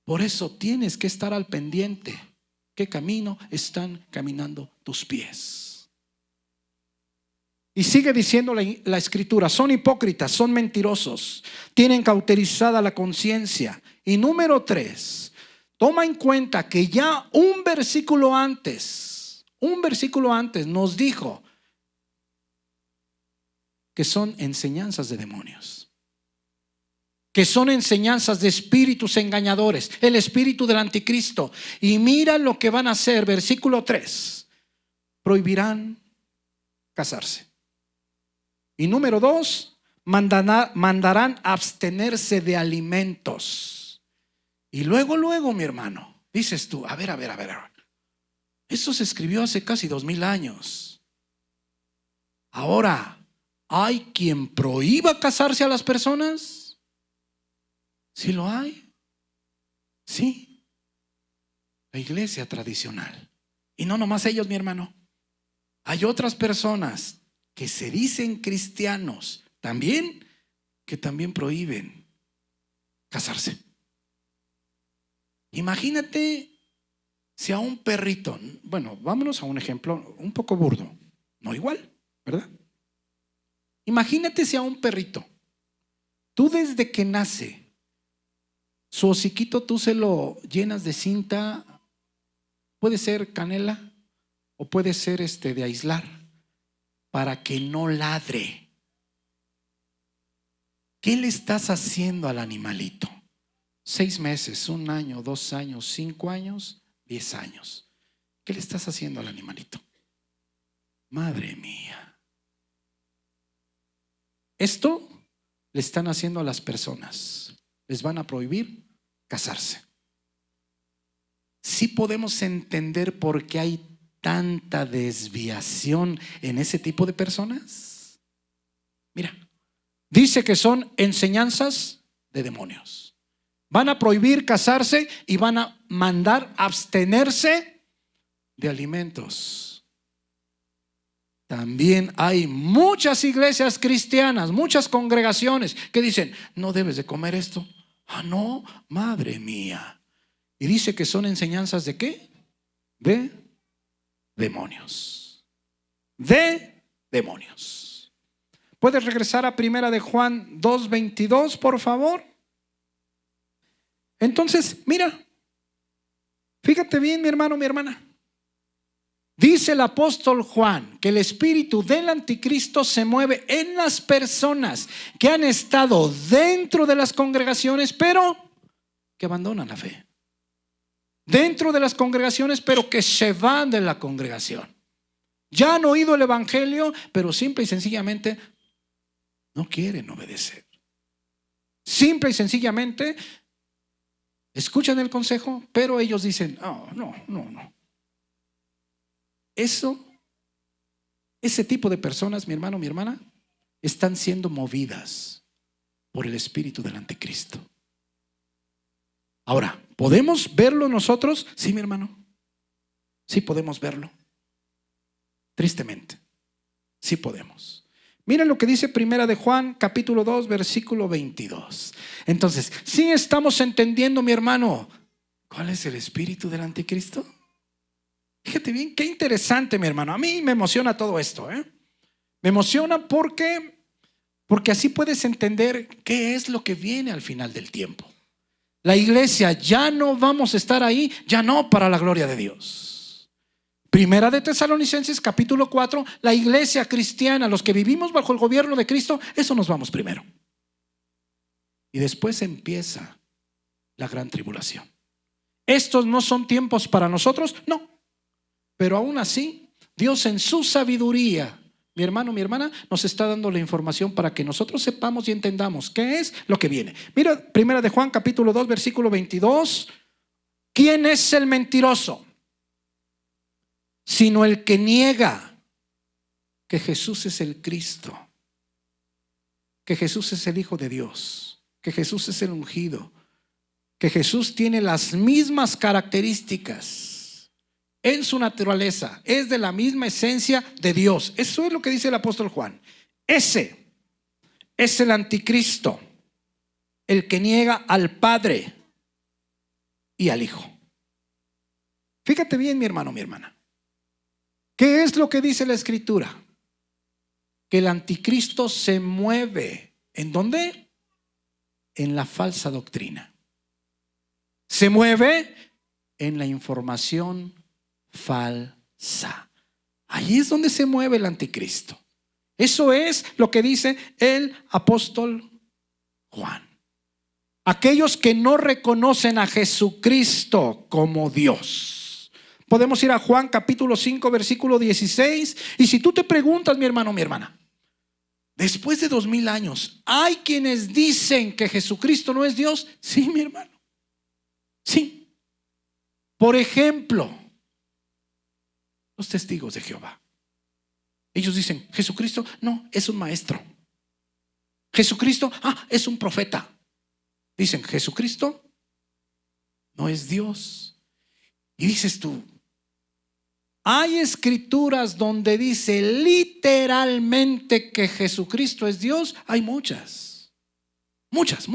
Por eso tienes que estar al pendiente. ¿Qué camino están caminando tus pies? Y sigue diciendo la Escritura, son hipócritas, son mentirosos, tienen cauterizada la conciencia. Y número 3, toma en cuenta que ya un versículo antes nos dijo que son enseñanzas de demonios, que son enseñanzas de espíritus engañadores, el espíritu del anticristo. Y mira lo que van a hacer, versículo 3, prohibirán casarse. Y número 2, mandarán abstenerse de alimentos. Y luego, mi hermano, dices tú, a ver. Eso se escribió hace casi 2000 años. Ahora, ¿hay quien prohíba casarse a las personas? ¿Sí lo hay? Sí. La iglesia tradicional. Y no nomás ellos, mi hermano. Hay otras personas que se dicen cristianos también, que también prohíben casarse. Imagínate si a un perrito, bueno, vámonos a un ejemplo un poco burdo, no igual, ¿verdad? Imagínate si a un perrito, tú desde que nace, su hociquito tú se lo llenas de cinta, puede ser canela o puede ser de aislar, para que no ladre. ¿Qué le estás haciendo al animalito? 6 meses, 1 año, 2 años, 5 años, 10 años. ¿Qué le estás haciendo al animalito? Madre mía. Esto le están haciendo a las personas. Les van a prohibir casarse. Sí podemos entender por qué hay tanta desviación en ese tipo de personas. Mira, dice que son enseñanzas de demonios. Van a prohibir casarse y van a mandar abstenerse de alimentos. También hay muchas iglesias cristianas, muchas congregaciones que dicen, no debes de comer esto. Ah, no, madre mía. Y dice que son enseñanzas ¿de qué? De demonios. De demonios. ¿Puedes regresar a Primera de Juan 2:22, por favor? Entonces, mira, fíjate bien, mi hermano, mi hermana. Dice el apóstol Juan que el espíritu del anticristo se mueve en las personas que han estado dentro de las congregaciones, pero que abandonan la fe. Dentro de las congregaciones, pero que se van de la congregación. Ya han oído el evangelio, pero simple y sencillamente no quieren obedecer. Simple y sencillamente escuchan el consejo, pero ellos dicen, no. Ese tipo de personas, mi hermano, mi hermana, están siendo movidas por el espíritu del anticristo. Ahora, ¿podemos verlo nosotros? Sí, mi hermano. Sí podemos verlo. Tristemente, sí podemos. Mira lo que dice Primera de Juan, capítulo 2, versículo 22. Entonces, ¿sí estamos entendiendo, mi hermano, cuál es el espíritu del anticristo? Fíjate bien, qué interesante, mi hermano. A mí me emociona todo esto, Me emociona porque así puedes entender qué es lo que viene al final del tiempo. La iglesia ya no vamos a estar ahí, ya no, para la gloria de Dios. Primera de Tesalonicenses, capítulo 4, la iglesia cristiana, los que vivimos bajo el gobierno de Cristo, eso nos vamos primero. Y después empieza la gran tribulación. ¿Estos no son tiempos para nosotros? No. Pero aún así, Dios en su sabiduría, mi hermano, mi hermana, nos está dando la información para que nosotros sepamos y entendamos qué es lo que viene. Mira, Primera de Juan, capítulo 2, versículo 22. ¿Quién es el mentiroso? Sino el que niega que Jesús es el Cristo, que Jesús es el Hijo de Dios, que Jesús es el ungido, que Jesús tiene las mismas características en su naturaleza, es de la misma esencia de Dios. Eso es lo que dice el apóstol Juan. Ese es el anticristo, el que niega al Padre y al Hijo. Fíjate bien, mi hermano, mi hermana. ¿Qué es lo que dice la Escritura? Que el anticristo se mueve. ¿En dónde? En la falsa doctrina. Se mueve en la información falsa. Ahí es donde se mueve el anticristo. Eso es lo que dice el apóstol Juan. Aquellos que no reconocen a Jesucristo como Dios. Podemos ir a Juan capítulo 5 versículo 16. Y si tú te preguntas, mi hermano, mi hermana, después de 2000 años, ¿hay quienes dicen que Jesucristo no es Dios? Sí, mi hermano. Sí. Por ejemplo, los testigos de Jehová. Ellos dicen, Jesucristo no, es un maestro. Jesucristo, es un profeta. Dicen, Jesucristo no es Dios. Y dices tú, hay escrituras donde dice literalmente que Jesucristo es Dios. Hay muchas. Muchas.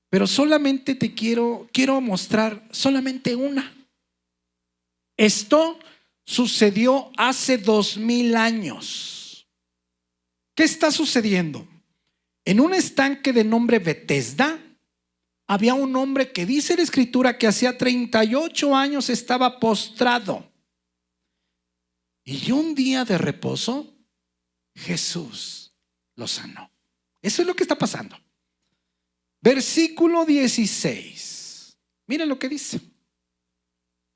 Pero solamente quiero mostrar solamente una. Esto sucedió hace 2000 años. ¿Qué está sucediendo? En un estanque de nombre Betesda había un hombre que dice la escritura que hacía 38 años estaba postrado. Y un día de reposo, Jesús lo sanó. Eso es lo que está pasando. Versículo 16. Miren lo que dice.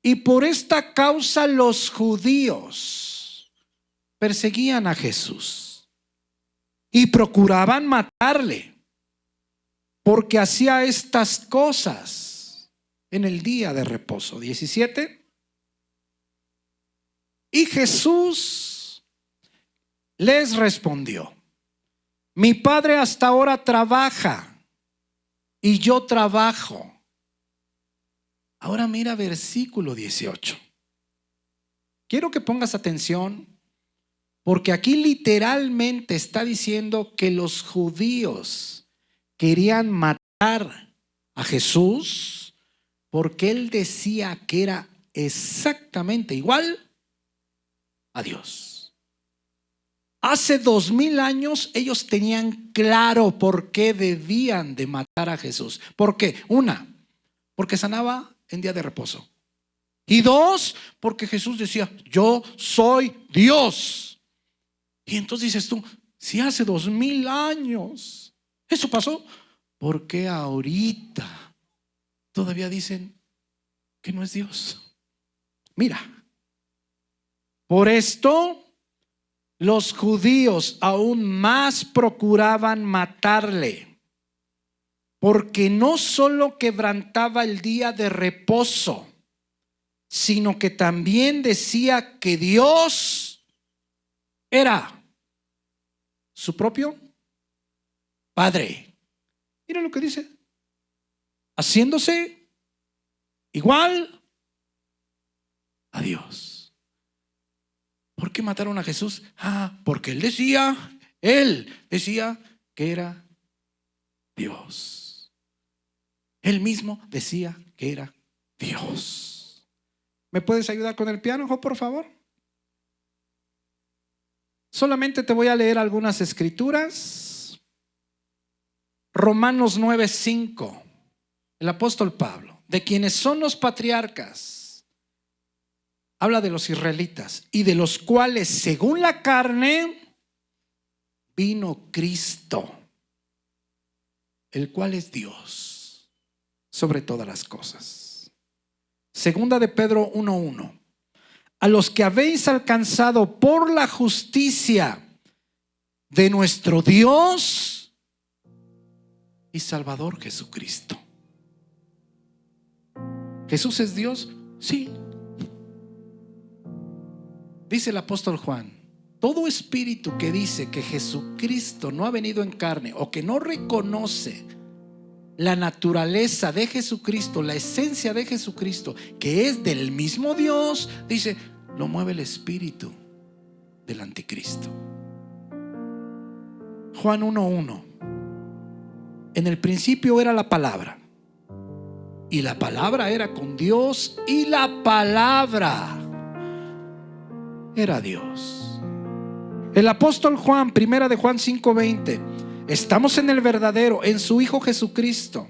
Y por esta causa los judíos perseguían a Jesús y procuraban matarle, porque hacía estas cosas en el día de reposo. 17. Y Jesús les respondió: mi Padre hasta ahora trabaja y yo trabajo. Ahora mira versículo 18. Quiero que pongas atención, porque aquí literalmente está diciendo que los judíos querían matar a Jesús porque él decía que era exactamente igual a Dios. Hace 2000 años ellos tenían claro por qué debían de matar a Jesús. ¿Por qué? Una, porque sanaba en día de reposo. Y dos, porque Jesús decía: yo soy Dios. Y entonces dices tú, si hace 2000 años eso pasó, ¿por qué ahorita todavía dicen que no es Dios? Mira, por esto los judíos aún más procuraban matarle, porque no solo quebrantaba el día de reposo, sino que también decía que Dios era su propio Padre. Mira lo que dice: haciéndose igual a Dios. ¿Por qué mataron a Jesús? Porque él decía que era Dios. Él mismo decía que era Dios. ¿Me puedes ayudar con el piano, Jo, por favor? Solamente te voy a leer algunas escrituras. Romanos 9:5. El apóstol Pablo, de quienes son los patriarcas, habla de los israelitas, y de los cuales según la carne vino Cristo, el cual es Dios sobre todas las cosas. Segunda de Pedro 1:1. A los que habéis alcanzado por la justicia de nuestro Dios y Salvador Jesucristo. ¿Jesús es Dios? Sí. Dice el apóstol Juan: todo espíritu que dice que Jesucristo no ha venido en carne o que no reconoce la naturaleza de Jesucristo, la esencia de Jesucristo, que es del mismo Dios, dice, lo mueve el espíritu del anticristo. Juan 1:1. En el principio era la palabra, y la palabra era con Dios, y la palabra era Dios. El apóstol Juan, primera de Juan 5:20. Estamos en el verdadero, en su Hijo Jesucristo.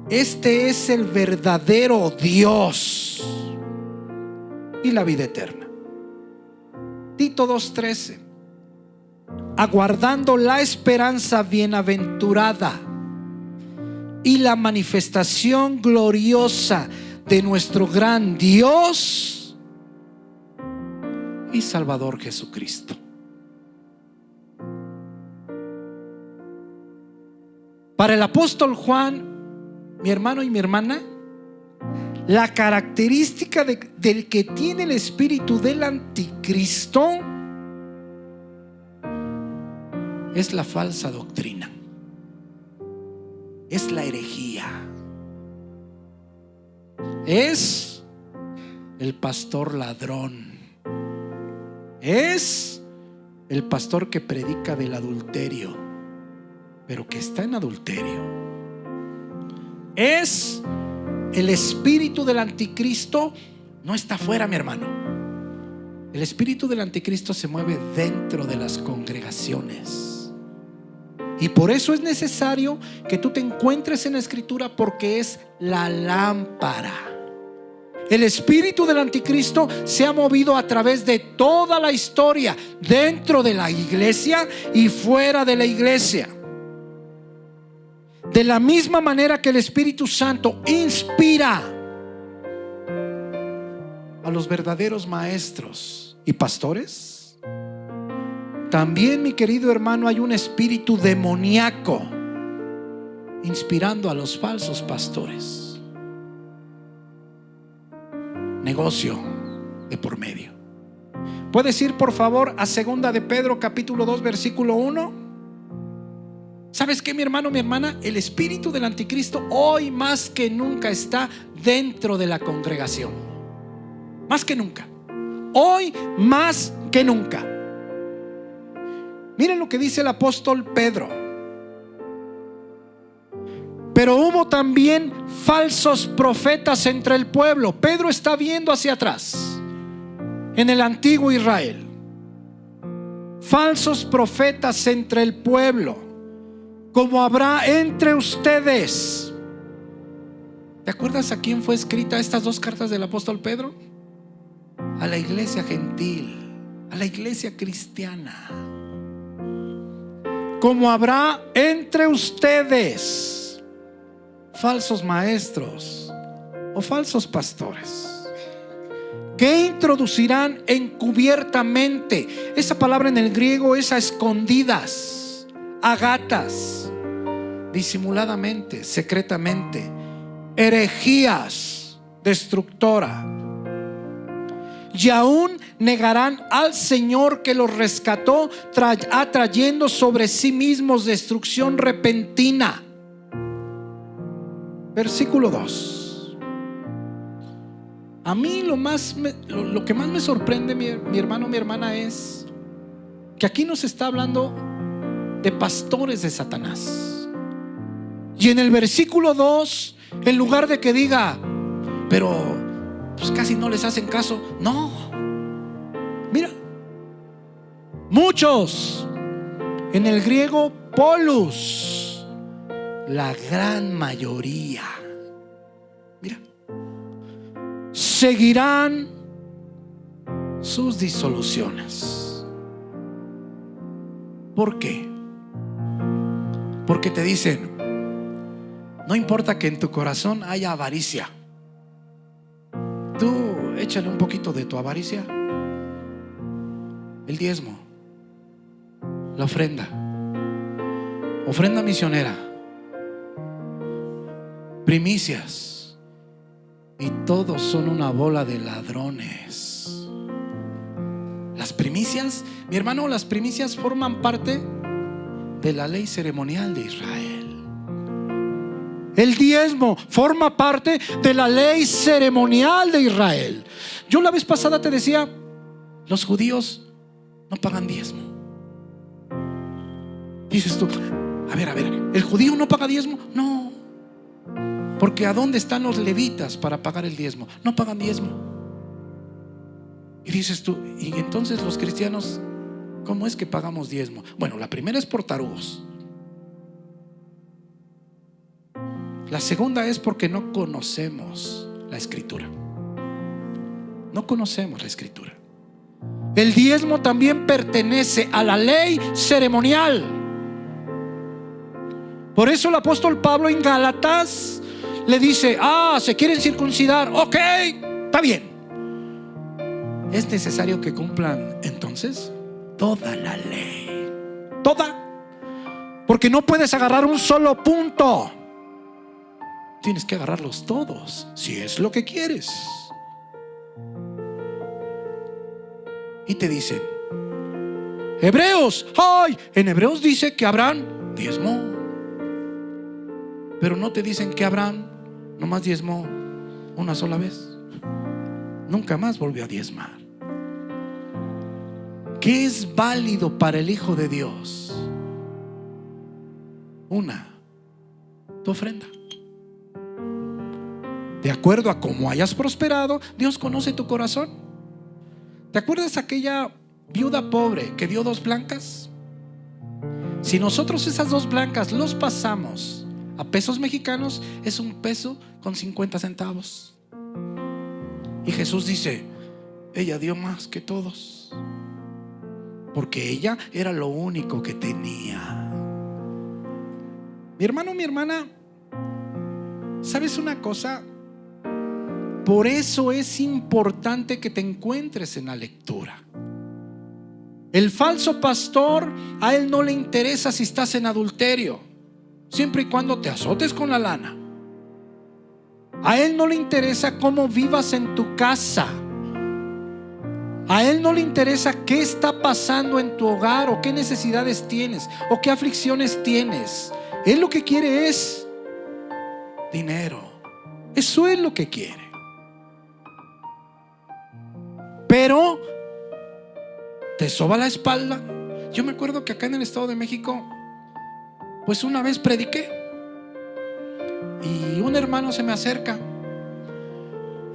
Este es el verdadero Dios y la vida eterna. Tito 2:13. Aguardando la esperanza bienaventurada y la manifestación gloriosa de nuestro gran Dios y Salvador Jesucristo. Para el apóstol Juan, mi hermano y mi hermana, la característica del que tiene el espíritu del anticristo es la falsa doctrina, es la herejía, es el pastor ladrón, es el pastor que predica del adulterio, pero que está en adulterio. es el espíritu del anticristo. No está afuera, mi hermano. El espíritu del anticristo se mueve dentro de las congregaciones. Y por eso es necesario que tú te encuentres en la escritura, porque es la lámpara. El espíritu del anticristo se ha movido a través de toda la historia, dentro de la iglesia y fuera de la iglesia. De la misma manera que el Espíritu Santo inspira a los verdaderos maestros y pastores, también, mi querido hermano, hay un espíritu demoníaco inspirando a los falsos pastores. Negocio de por medio. ¿Puedes ir por favor a 2 de Pedro capítulo 2 versículo 1? ¿Sabes qué, mi hermano, mi hermana? El espíritu del anticristo hoy más que nunca está dentro de la congregación. Más que nunca. Hoy más que nunca. Miren lo que dice el apóstol Pedro. Pero hubo también falsos profetas entre el pueblo. Pedro está viendo hacia atrás, en el antiguo Israel. Falsos profetas entre el pueblo, como habrá entre ustedes. ¿Te acuerdas a quién fue escrita estas dos cartas del apóstol Pedro? A la iglesia gentil, a la iglesia cristiana. Como habrá entre ustedes falsos maestros o falsos pastores, que introducirán encubiertamente. Esa palabra en el griego es a escondidas, a gatas, disimuladamente, secretamente, herejías destructora, y aún negarán al Señor que los rescató, atrayendo sobre sí mismos destrucción repentina. Versículo 2. A mí lo que más me sorprende, mi hermano, mi hermana, es que aquí nos está hablando de pastores de Satanás. Y en el versículo 2, en lugar de que diga, pero pues casi no les hacen caso, no. Mira, muchos, en el griego polus, la gran mayoría, mira, seguirán sus disoluciones. ¿Por qué? Porque te dicen, no importa que en tu corazón haya avaricia, tú échale un poquito de tu avaricia, el diezmo, la ofrenda misionera, primicias, y todos son una bola de ladrones. Las primicias, mi hermano, las primicias forman parte de la ley ceremonial de Israel. El diezmo forma parte de la ley ceremonial de Israel. Yo la vez pasada te decía, los judíos no pagan diezmo. Dices tú, a ver, ¿el judío no paga diezmo? No, porque ¿a dónde están los levitas para pagar el diezmo? No pagan diezmo. Y dices tú, y entonces los cristianos, ¿cómo es que pagamos diezmo? Bueno, la primera es por tarugos. La segunda es porque no conocemos la escritura. No conocemos la escritura. El diezmo también pertenece a la ley ceremonial. Por eso el apóstol Pablo en Gálatas le dice, se quieren circuncidar, ok, está bien. Es necesario que cumplan entonces toda la ley, toda, porque no puedes agarrar un solo punto. Tienes que agarrarlos todos, si es lo que quieres. Y te dicen, Hebreos, en Hebreos dice que Abraham diezmó, pero no te dicen que Abraham nomás diezmó una sola vez, nunca más volvió a diezmar. ¿Qué es válido para el Hijo de Dios? Tu ofrenda. De acuerdo a cómo hayas prosperado, Dios conoce tu corazón. ¿Te acuerdas aquella viuda pobre que dio 2 blancas? Si nosotros esas 2 blancas los pasamos a pesos mexicanos, es un peso con 50 centavos. Y Jesús dice: ella dio más que todos, porque ella era lo único que tenía. Mi hermano, mi hermana, ¿sabes una cosa? Por eso es importante que te encuentres en la lectura. El falso pastor, a él no le interesa si estás en adulterio, siempre y cuando te azotes con la lana. A él no le interesa cómo vivas en tu casa. A él no le interesa qué está pasando en tu hogar, o qué necesidades tienes, o qué aflicciones tienes. Él lo que quiere es dinero. Eso es lo que quiere. Pero te soba la espalda. Yo me acuerdo que acá en el Estado de México, pues una vez prediqué y un hermano se me acerca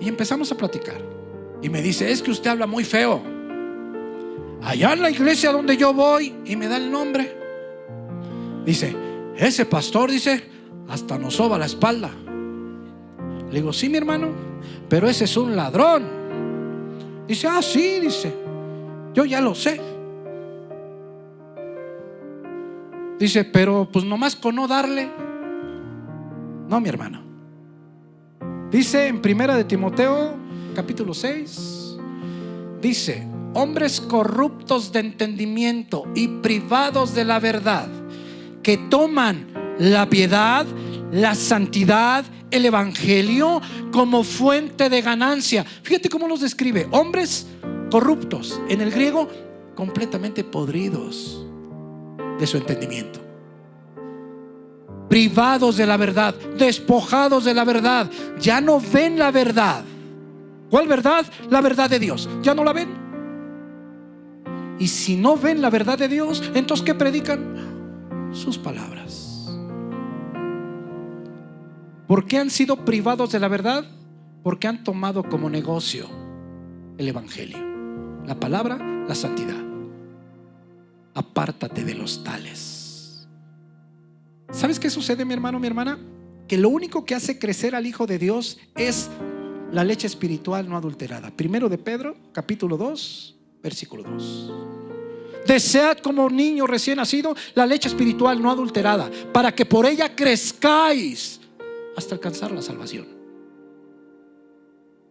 y empezamos a platicar. Y me dice: es que usted habla muy feo. Allá en la iglesia donde yo voy, y me da el nombre, dice: ese pastor, dice, hasta nos soba la espalda. Le digo: sí, mi hermano, pero ese es un ladrón. Dice: ah, sí, dice, yo ya lo sé. Dice: pero pues nomás con no darle. No, mi hermano. Dice en 1 de Timoteo capítulo 6, dice: hombres corruptos de entendimiento y privados de la verdad, que toman la piedad, la santidad, el evangelio como fuente de ganancia. Fíjate cómo los describe: hombres corruptos, en el griego, completamente podridos de su entendimiento, privados de la verdad, despojados de la verdad. Ya no ven la verdad. ¿Cuál verdad? La verdad de Dios. Ya no la ven. Y si no ven la verdad de Dios, entonces ¿qué predican? Sus palabras. ¿Por qué han sido privados de la verdad? Porque han tomado como negocio el evangelio, la palabra, la santidad. Apártate de los tales. ¿Sabes qué sucede, mi hermano, mi hermana? Que lo único que hace crecer al Hijo de Dios es la leche espiritual no adulterada. 1 de Pedro capítulo 2 versículo 2. Desead como niño recién nacido la leche espiritual no adulterada, para que por ella crezcáis hasta alcanzar la salvación.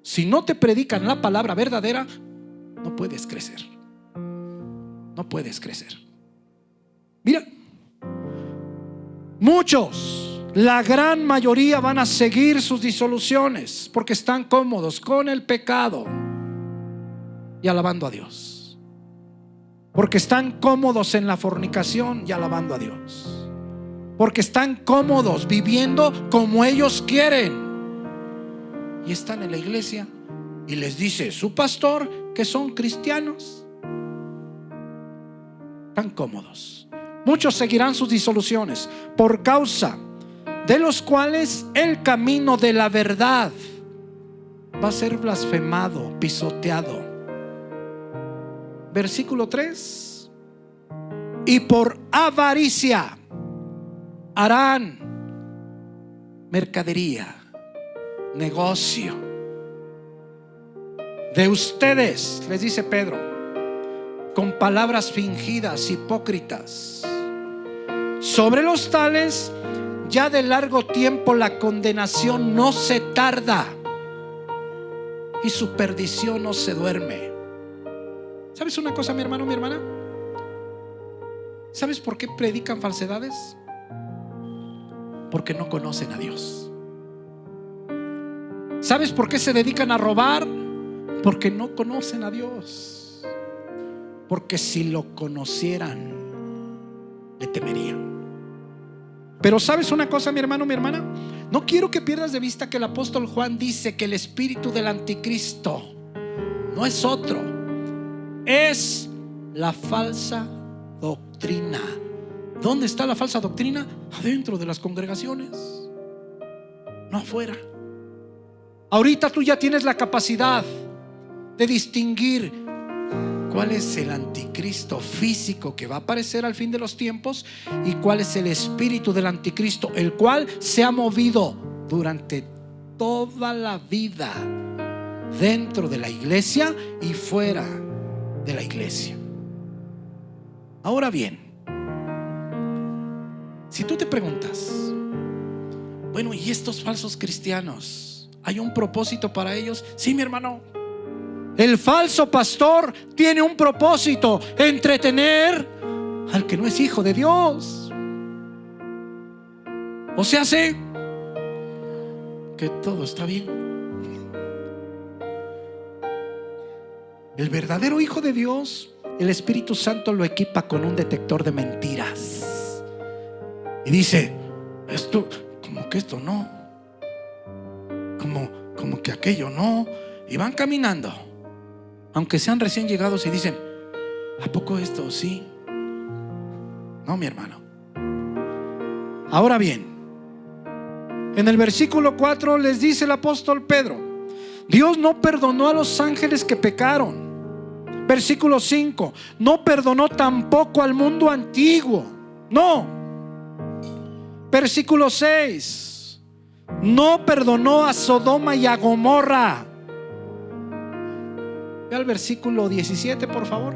Si no te predican la palabra verdadera, no puedes crecer. No puedes crecer. Mira, muchos, la gran mayoría, van a seguir sus disoluciones porque están cómodos con el pecado y alabando a Dios, porque están cómodos en la fornicación y alabando a Dios, porque están cómodos viviendo como ellos quieren. Y están en la iglesia y les dice su pastor que son cristianos. Tan cómodos. Muchos seguirán sus disoluciones, por causa de los cuales el camino de la verdad va a ser blasfemado, pisoteado. Versículo 3: y por avaricia harán mercadería, negocio de ustedes, les dice Pedro, con palabras fingidas, hipócritas. Sobre los tales, ya de largo tiempo la condenación no se tarda y su perdición no se duerme. ¿Sabes una cosa, mi hermano, mi hermana? ¿Sabes por qué predican falsedades? Porque no conocen a Dios. ¿Sabes por qué se dedican a robar? Porque no conocen a Dios. Porque si lo conocieran, le temerían. Pero ¿sabes una cosa, mi hermano, mi hermana? No quiero que pierdas de vista que el apóstol Juan dice que el espíritu del anticristo no es otro, es la falsa doctrina. ¿Dónde está la falsa doctrina? Adentro de las congregaciones, no afuera. Ahorita tú ya tienes la capacidad de distinguir cuál es el anticristo físico que va a aparecer al fin de los tiempos y cuál es el espíritu del anticristo, el cual se ha movido durante toda la vida dentro de la iglesia y fuera de la iglesia. Ahora bien, si tú te preguntas, bueno, ¿y estos falsos cristianos? ¿Hay un propósito para ellos? Sí, mi hermano. El falso pastor tiene un propósito: entretener al que no es hijo de Dios. O sea, sé que todo está bien. El verdadero hijo de Dios, el Espíritu Santo lo equipa con un detector de mentiras y dice: esto, como que esto no, como que aquello no. Y van caminando, aunque sean recién llegados, y dicen: ¿a poco esto sí? No, mi hermano. Ahora bien, en el versículo 4 les dice el apóstol Pedro: Dios no perdonó a los ángeles que pecaron. Versículo 5: no perdonó tampoco al mundo antiguo. No. Versículo 6: no perdonó a Sodoma y a Gomorra. Ve al versículo 17, por favor.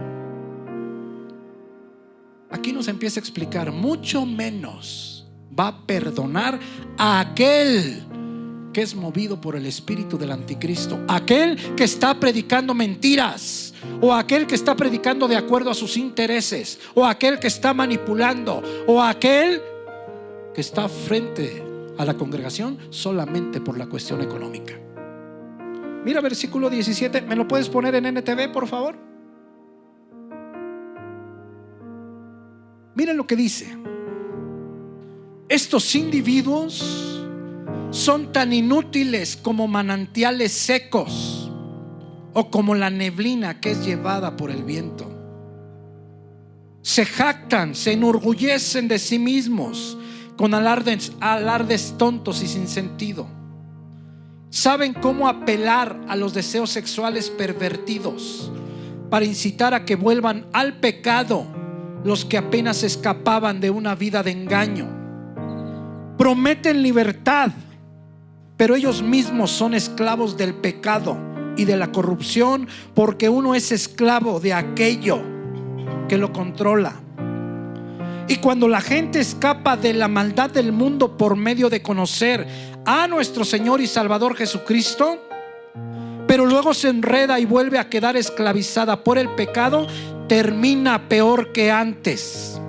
Aquí nos empieza a explicar: mucho menos va a perdonar a aquel que es movido por el espíritu del anticristo, aquel que está predicando mentiras, o aquel que está predicando de acuerdo a sus intereses, o aquel que está manipulando, o aquel que está frente a la congregación solamente por la cuestión económica. Mira versículo 17, ¿me lo puedes poner en NTV, por favor? Miren lo que dice: estos individuos son tan inútiles como manantiales secos, o como la neblina que es llevada por el viento. Se jactan, se enorgullecen de sí mismos con alardes tontos y sin sentido. Saben cómo apelar a los deseos sexuales pervertidos para incitar a que vuelvan al pecado los que apenas escapaban de una vida de engaño. Prometen libertad, pero ellos mismos son esclavos del pecado y de la corrupción, porque uno es esclavo de aquello que lo controla. Y cuando la gente escapa de la maldad del mundo por medio de conocer a nuestro Señor y Salvador Jesucristo, pero luego se enreda y vuelve a quedar esclavizada por el pecado, termina peor que antes.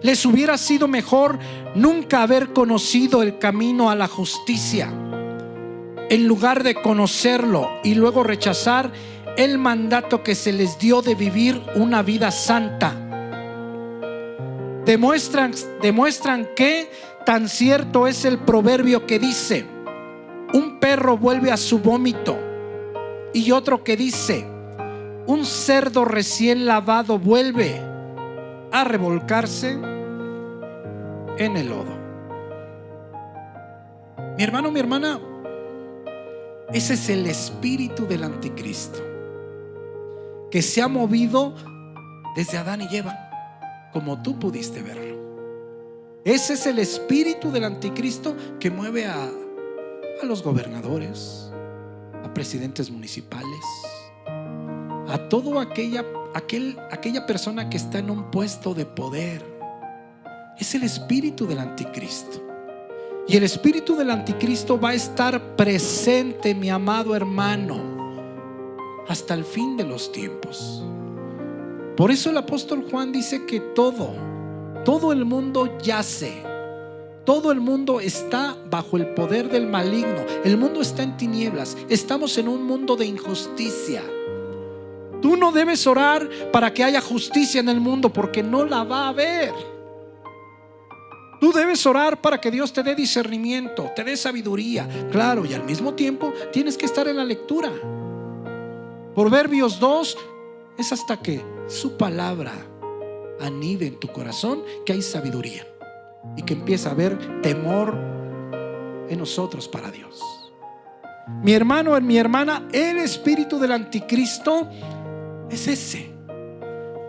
Les hubiera sido mejor nunca haber conocido el camino a la justicia, en lugar de conocerlo y luego rechazar el mandato que se les dio de vivir una vida santa. Demuestran que tan cierto es el proverbio que dice: un perro vuelve a su vómito, y otro que dice: un cerdo recién lavado vuelve a revolcarse en el lodo. Mi hermano, mi hermana, ese es el espíritu del anticristo que se ha movido desde Adán y Eva, como tú pudiste verlo. Ese es el espíritu del anticristo que mueve a los gobernadores, a presidentes municipales, a toda aquella persona que está en un puesto de poder. Es el espíritu del anticristo. Y el espíritu del anticristo va a estar presente, mi amado hermano, hasta el fin de los tiempos. Por eso el apóstol Juan dice que todo el mundo yace, todo el mundo está bajo el poder del maligno. El mundo está en tinieblas. Estamos en un mundo de injusticia. Tú no debes orar para que haya justicia en el mundo, porque no la va a haber. Tú debes orar para que Dios te dé discernimiento, te dé sabiduría, claro, y al mismo tiempo tienes que estar en la lectura. Proverbios 2 es hasta que su palabra anide en tu corazón que hay sabiduría y que empieza a haber temor en nosotros para Dios. Mi hermano, mi hermana, el espíritu del anticristo es ese.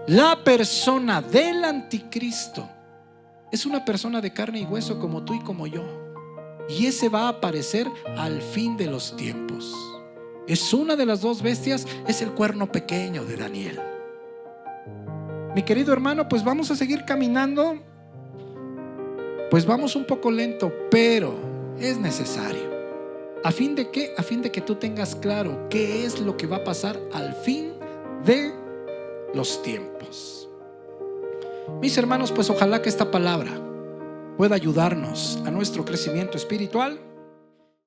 La persona del anticristo es una persona de carne y hueso como tú y como yo. Y ese va a aparecer al fin de los tiempos. Es una de las dos bestias, es el cuerno pequeño de Daniel. Mi querido hermano, pues vamos a seguir caminando. Pues vamos un poco lento, pero es necesario. ¿A fin de qué? A fin de que tú tengas claro qué es lo que va a pasar al fin de los tiempos. Mis hermanos, pues ojalá que esta palabra pueda ayudarnos a nuestro crecimiento espiritual.